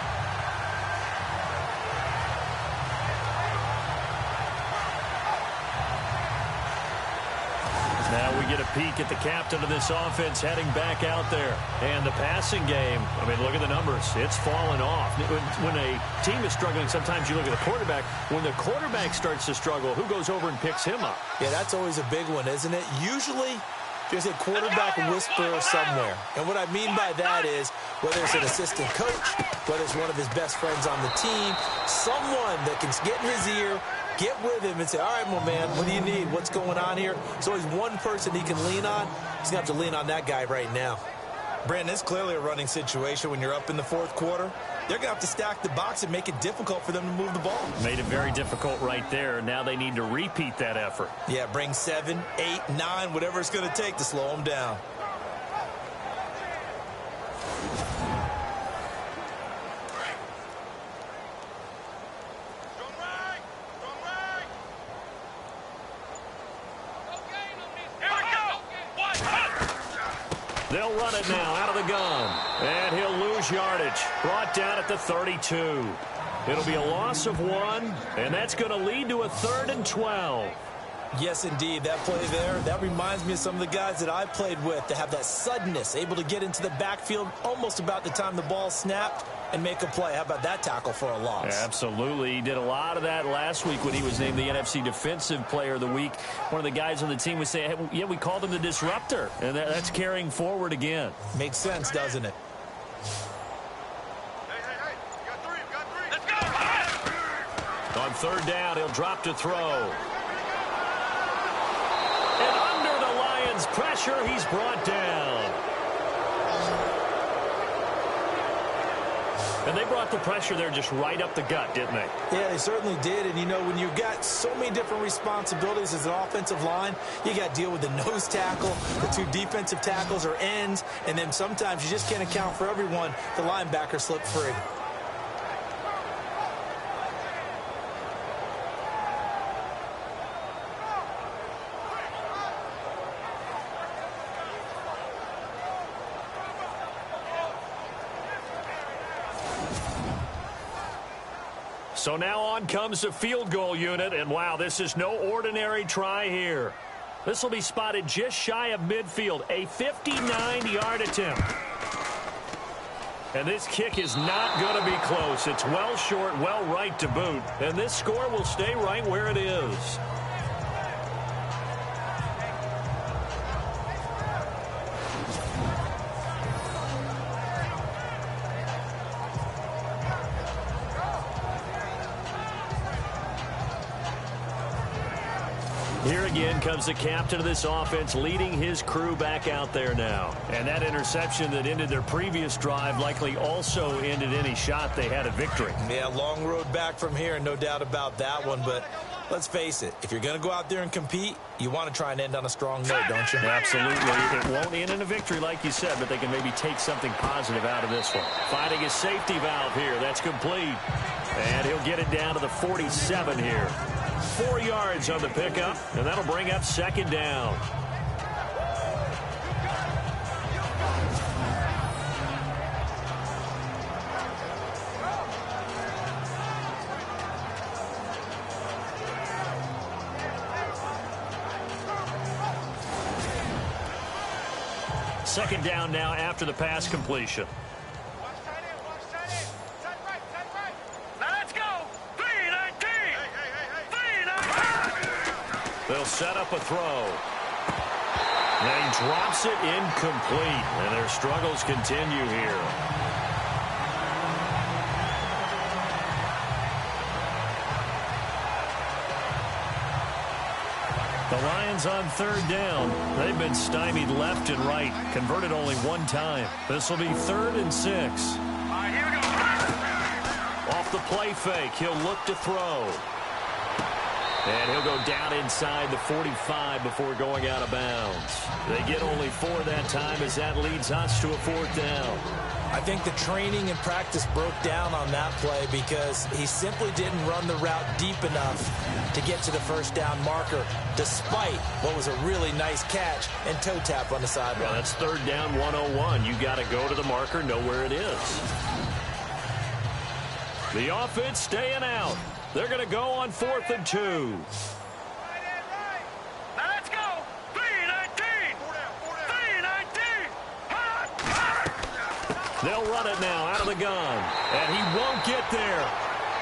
Speaker 2: Now we get a peek at the captain of this offense heading back out there. And the passing game, I mean, look at the numbers. It's fallen off. When a team is struggling, sometimes you look at the quarterback. When the quarterback starts to struggle, who goes over and picks him up?
Speaker 3: Yeah, that's always a big one, isn't it? Usually, there's a quarterback whisperer somewhere. And what I mean by that is, whether it's an assistant coach, whether it's one of his best friends on the team, someone that can get in his ear, get with him and say, all right, my man, what do you need? What's going on here? There's always one person he can lean on. He's going to have to lean on that guy right now. Brandon, it's clearly a running situation when you're up in the fourth quarter. They're going to have to stack the box and make it difficult for them to move the ball.
Speaker 2: Made it very difficult right there. Now they need to repeat that effort.
Speaker 3: Yeah, bring 7, 8, 9, whatever it's going to take to slow them down.
Speaker 2: They'll run it now out of the gun. And he'll lose yardage. Brought down at the 32. It'll be a loss of 1, and that's going to lead to a 3rd and 12.
Speaker 3: Yes, indeed. That play there, that reminds me of some of the guys that I played with that have that suddenness, able to get into the backfield almost about the time the ball snapped and make a play. How about that tackle for a loss?
Speaker 2: Absolutely. He did a lot of that last week when he was named the NFC Defensive Player of the Week. One of the guys on the team would say, hey, yeah, we called him the disruptor, and that's carrying forward again.
Speaker 3: Makes sense, doesn't it?
Speaker 2: On 3rd down, he'll drop to throw. And under the Lions' pressure, he's brought down. And they brought the pressure there just right up the gut, didn't they?
Speaker 3: Yeah, they certainly did. And, you know, when you've got so many different responsibilities as an offensive line, you got to deal with the nose tackle, the 2 defensive tackles or ends, and then sometimes you just can't account for everyone. The linebacker slipped free.
Speaker 2: So now on comes the field goal unit, and wow, this is no ordinary try here. This will be spotted just shy of midfield, a 59-yard attempt. And this kick is not going to be close. It's well short, well right to boot, and this score will stay right where it is. Here again comes the captain of this offense leading his crew back out there now. And that interception that ended their previous drive likely also ended any shot they had at victory.
Speaker 3: Yeah, long road back from here, no doubt about that one. But let's face it, if you're going to go out there and compete, you want to try and end on a strong note, don't you?
Speaker 2: Absolutely. It won't end in a victory like you said, but they can maybe take something positive out of this one. Finding his safety valve here. That's complete. And he'll get it down to the 47 here. 4 yards on the pickup, and that'll bring up 2nd down. Second down now after the pass completion. They'll set up a throw. And he drops it incomplete. And their struggles continue here. The Lions on third down. They've been stymied left and right. Converted only one time. This will be 3rd and 6.
Speaker 5: Here we go.
Speaker 2: Off the play fake, he'll look to throw. And he'll go down inside the 45 before going out of bounds. They get only 4 that time as that leads us to a 4th down.
Speaker 3: I think the training and practice broke down on that play because he simply didn't run the route deep enough to get to the first down marker, despite what was a really nice catch and toe tap on the sideline.
Speaker 2: Well, that's 3rd down 101. You got to go to the marker, know where it is. The offense staying out. They're going to go on 4th and 2.
Speaker 5: Now let's go. 3-19. 3-19.
Speaker 2: They'll run it now out of the gun. And he won't get there.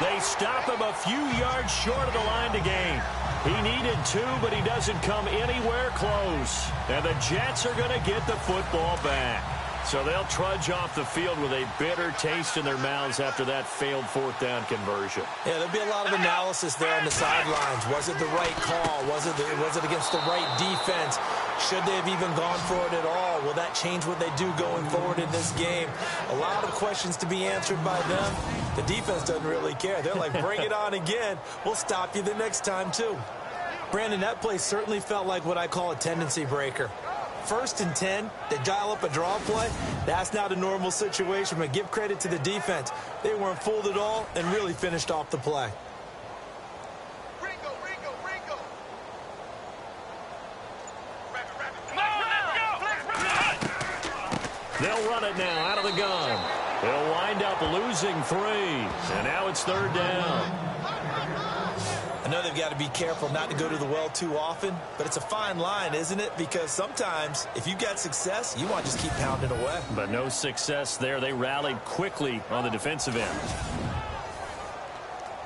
Speaker 2: They stop him a few yards short of the line to gain. He needed 2, but he doesn't come anywhere close. And the Jets are going to get the football back. So they'll trudge off the field with a bitter taste in their mouths after that failed 4th down conversion.
Speaker 3: Yeah, there'll be a lot of analysis there on the sidelines. Was it the right call? Was it against the right defense? Should they have even gone for it at all? Will that change what they do going forward in this game? A lot of questions to be answered by them. The defense doesn't really care. They're like, bring it on again. We'll stop you the next time, too. Brandon, that play certainly felt like what I call a tendency breaker. 1st and 10, they dial up a draw play. That's not a normal situation, but give credit to the defense. They weren't fooled at all and really finished off the play.
Speaker 2: They'll run it now out of the gun. They'll wind up losing 3. And now it's 3rd down.
Speaker 3: I know they've got to be careful not to go to the well too often, but it's a fine line, isn't it? Because sometimes if you've got success, you want to just keep pounding away.
Speaker 2: But no success there. They rallied quickly on the defensive end.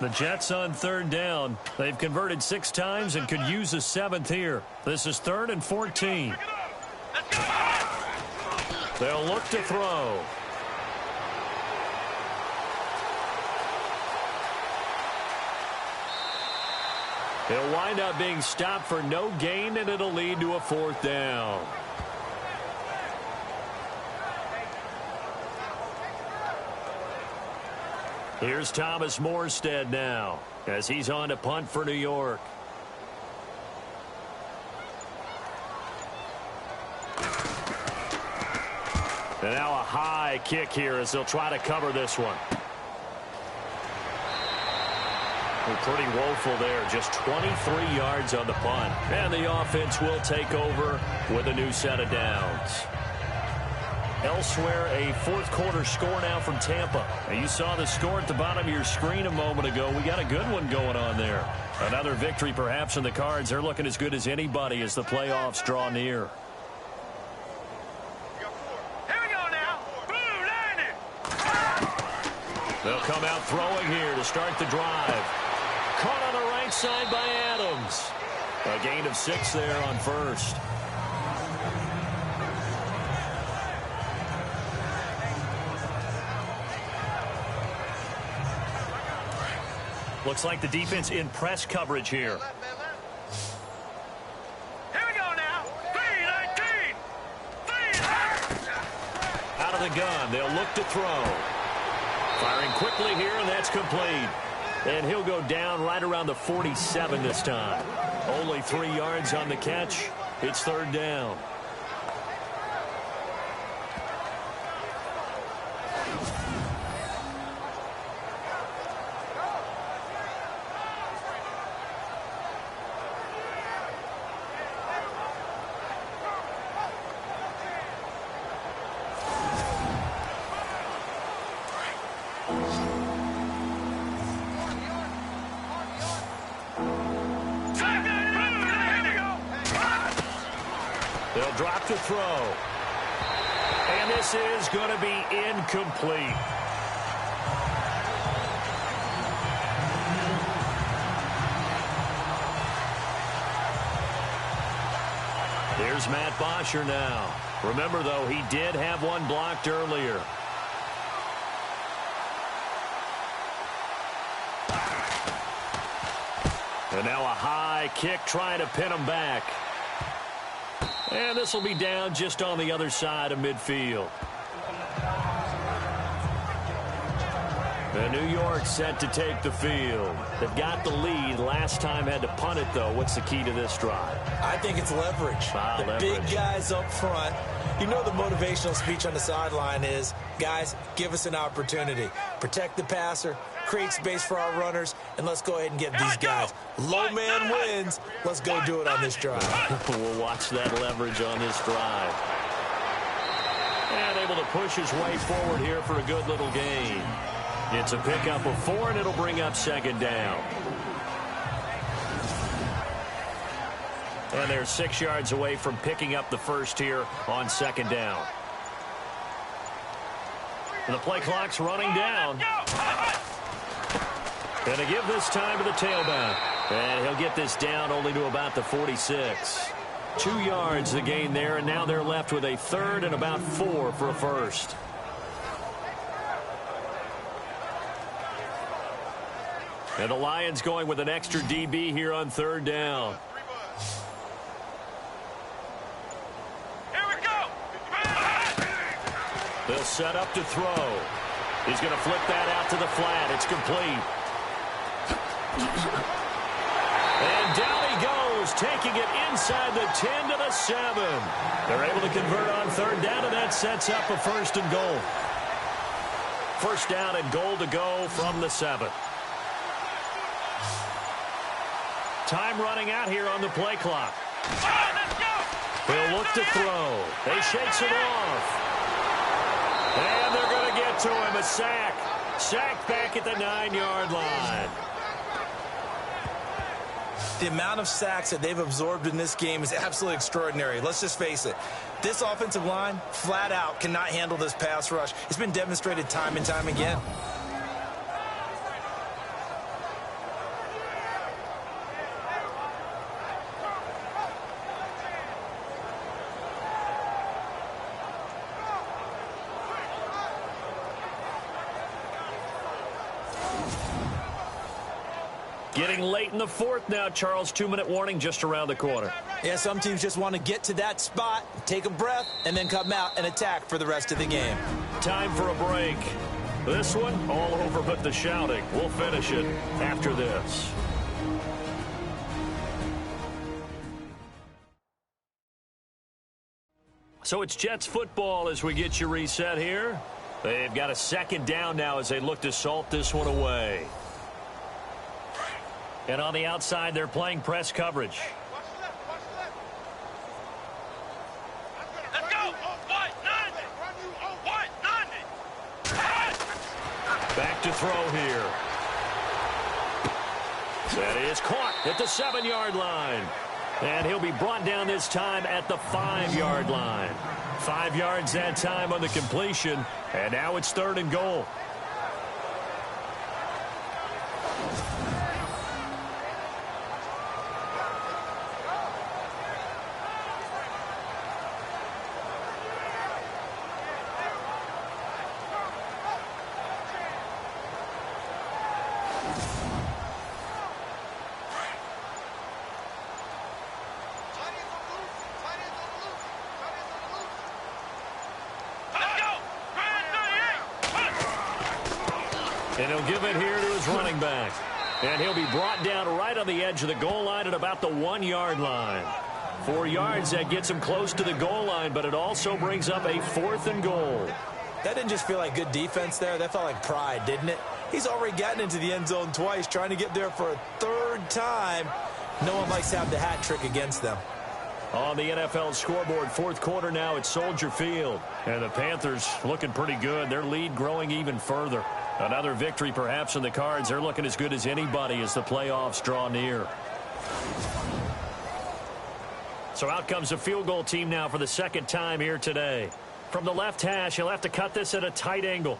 Speaker 2: The Jets on 3rd down. They've converted 6 times and could use a 7th here. This is 3rd and 14. They'll look to throw. He'll wind up being stopped for no gain, and it'll lead to a 4th down. Here's Thomas Morstead now as he's on to punt for New York. And now a high kick here as they'll try to cover this one. Pretty woeful there. Just 23 yards on the punt. And the offense will take over with a new set of downs. Elsewhere, a 4th quarter score now from Tampa. And you saw the score at the bottom of your screen a moment ago. We got a good one going on there. Another victory perhaps in the cards. They're looking as good as anybody as the playoffs draw near.
Speaker 5: Here we go now. Boom, landed.
Speaker 2: They'll come out throwing here to start the drive. Caught on the right side by Adams. A gain of 6 there on 1st. Looks like the defense in press coverage here.
Speaker 5: Here we go now. 3-19.
Speaker 2: Out of the gun, they'll look to throw. Firing quickly here, and that's complete. And he'll go down right around the 47 this time. Only 3 yards on the catch. It's 3rd down. They'll drop to throw. And this is going to be incomplete. Here's Matt Bosher now. Remember, though, he did have one blocked earlier. And now a high kick trying to pin him back. And this will be down just on the other side of midfield. And New York set to take the field. They've got the lead. Last time had to punt it, though. What's the key to this drive?
Speaker 3: I think it's leverage. The big guys up front. You know the motivational speech on the sideline is, guys, give us an opportunity. Protect the passer, create space for our runners, and let's go ahead and get these guys. Low man wins. Let's go do it on this drive.
Speaker 2: We'll watch that leverage on this drive. And able to push his way forward here for a good little gain. It's a pickup of 4, and it'll bring up second down. And they're 6 yards away from picking up the first here on second down. And the play clock's running down. And to give this time to the tailback. And he'll get this down only to about the 46. 2 yards the gain there, and now they're left with a third and about 4 for a first. And the Lions going with an extra DB here on third down.
Speaker 5: Here we go.
Speaker 2: They'll set up to throw. He's going to flip that out to the flat. It's complete. And down he goes, taking it inside the 10 to the 7. They're able to convert on third down, and that sets up a first and goal. First down and goal to go from the 7. Time running out here on the play clock. He'll look to throw. They shakes it off. And they're going to get to him. A sack. Sacked back at the 9-yard line.
Speaker 3: The amount of sacks that they've absorbed in this game is absolutely extraordinary. Let's just face it. This offensive line, flat out, cannot handle this pass rush. It's been demonstrated time and time again.
Speaker 2: Getting late in the fourth now, Charles. 2-minute warning just around the corner.
Speaker 3: Yeah, some teams just want to get to that spot, take a breath, and then come out and attack for the rest of the game.
Speaker 2: Time for a break. This one, all over but the shouting. We'll finish it after this. So it's Jets football as we get you reset here. They've got a second down now as they look to salt this one away. And on the outside, they're playing press coverage.
Speaker 5: Let's go.
Speaker 2: Back to throw here. That is caught at the 7-yard line. And he'll be brought down this time at the 5-yard line. 5 yards that time on the completion. And now it's third and goal. And he'll give it here to his running back. And he'll be brought down right on the edge of the goal line at about the 1-yard line. 4 yards, that gets him close to the goal line, but it also brings up a fourth and goal.
Speaker 3: That didn't just feel like good defense there. That felt like pride, didn't it? He's already gotten into the end zone twice, trying to get there for a third time. No one likes to have the hat trick against them.
Speaker 2: On the NFL scoreboard, fourth quarter now at Soldier Field. And the Panthers looking pretty good. Their lead growing even further. Another victory perhaps in the cards. They're looking as good as anybody as the playoffs draw near. So out comes the field goal team now for the second time here today. From the left hash, he'll have to cut this at a tight angle.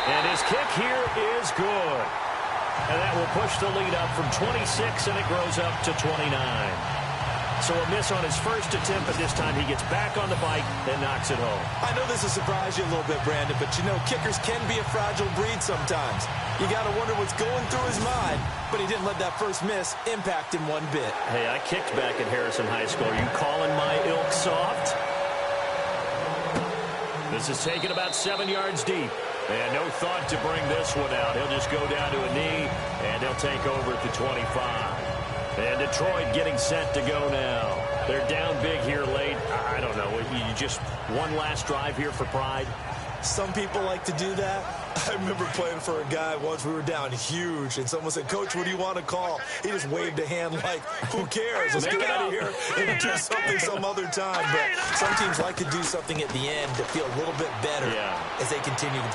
Speaker 2: And his kick here is good. And that will push the lead up from 26, and it grows up to 29. So a miss on his first attempt, but this time he gets back on the bike and knocks it home.
Speaker 3: I know this will surprise you a little bit, Brandon, but you know kickers can be a fragile breed sometimes. You got to wonder what's going through his mind, but he didn't let that first miss impact him one bit.
Speaker 2: Hey, I kicked back at Harrison High School. Are you calling my ilk soft? This is taken about 7 yards deep. And no thought to bring this one out. He'll just go down to a knee, and he'll take over at the 25. And Detroit getting set to go now. They're down big here late. I don't know. You just one last drive here for pride?
Speaker 3: Some people like to do that. I remember playing for a guy once. We were down huge, and someone said, "Coach, what do you want to call?" He just waved a hand like, "Who cares? Let's get out of here and do something some other time." But some teams like to do something at the end to feel a little bit better as they continue to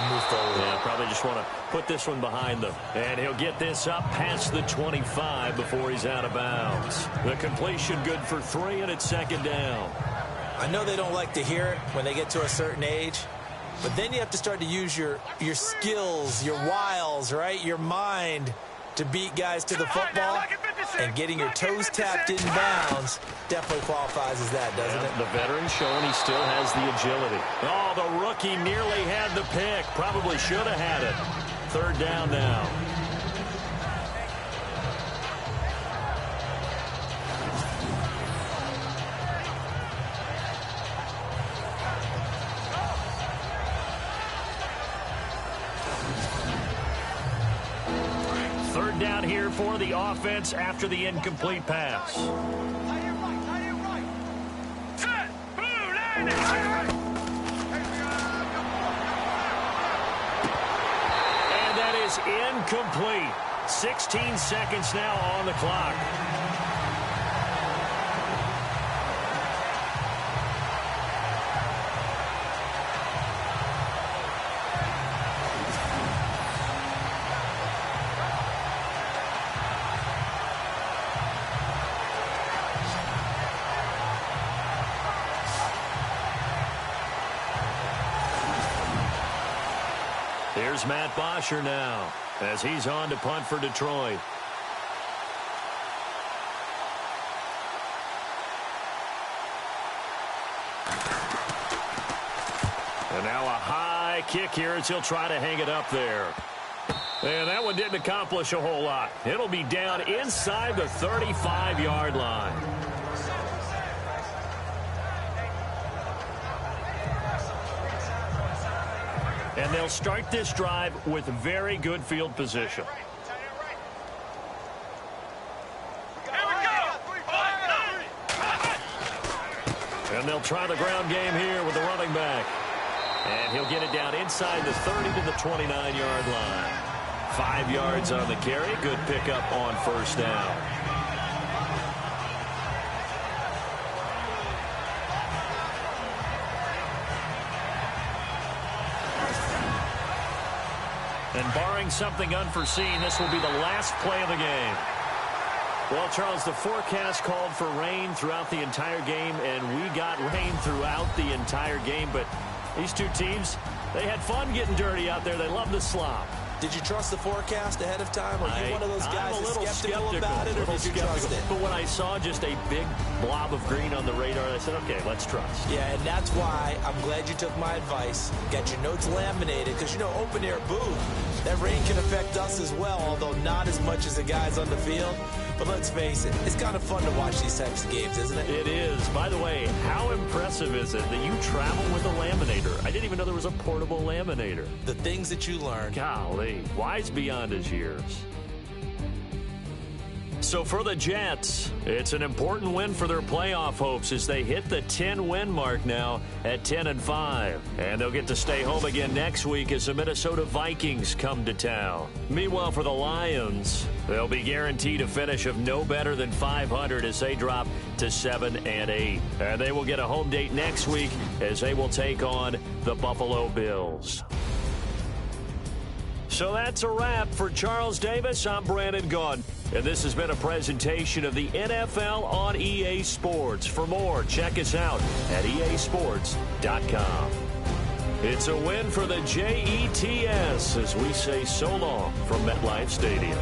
Speaker 3: move forward.
Speaker 2: Yeah, probably just want to put this one behind them. And he'll get this up past the 25 before he's out of bounds. The completion good for 3, and it's second down.
Speaker 3: I know they don't like to hear it when they get to a certain age, but then you have to start to use your skills, your wiles, right? Your mind to beat guys to the football. And getting your toes tapped in bounds definitely qualifies as that, doesn't it?
Speaker 2: The veteran showing he still has the agility. Oh, the rookie nearly had the pick. Probably should have had it. Third down now. Third down here for the offense after the incomplete pass. And that is incomplete. 16 seconds now on the clock. Here's Matt Bosher now as he's on to punt for Detroit. And now a high kick here as he'll try to hang it up there. And that one didn't accomplish a whole lot. It'll be down inside the 35-yard line. And they'll start this drive with very good field position. And they'll try the ground game here with the running back. And he'll get it down inside the 30 to the 29-yard line. 5 yards on the carry. Good pickup on first down. And barring something unforeseen, this will be the last play of the game. Well, Charles, the forecast called for rain throughout the entire game, and we got rain throughout the entire game. But these two teams, they had fun getting dirty out there. They love the slop.
Speaker 3: Did you trust the forecast ahead of time? Are you one of those guys that's skeptical about it, or did you trust it?
Speaker 2: But when I saw just a big blob of green on the radar, I said, okay, let's trust.
Speaker 3: Yeah, and that's why I'm glad you took my advice. Got your notes laminated, because, you know, open air booth, that rain can affect us as well, although not as much as the guys on the field. But let's face it, it's kind of fun to watch these types of games, isn't it?
Speaker 2: It is. By the way, how impressive is it that you travel with a laminator? I didn't even know there was a portable laminator.
Speaker 3: The things that you learn.
Speaker 2: Golly, wise beyond his years. So for the Jets, it's an important win for their playoff hopes as they hit the 10-win mark now at 10-5. And they'll get to stay home again next week as the Minnesota Vikings come to town. Meanwhile, for the Lions, they'll be guaranteed a finish of no better than 500 as they drop to 7-8. And they will get a home date next week as they will take on the Buffalo Bills. So that's a wrap. For Charles Davis, I'm Brandon Gaudin. And this has been a presentation of the NFL on EA Sports. For more, check us out at easports.com. It's a win for the Jets as we say so long from MetLife Stadium.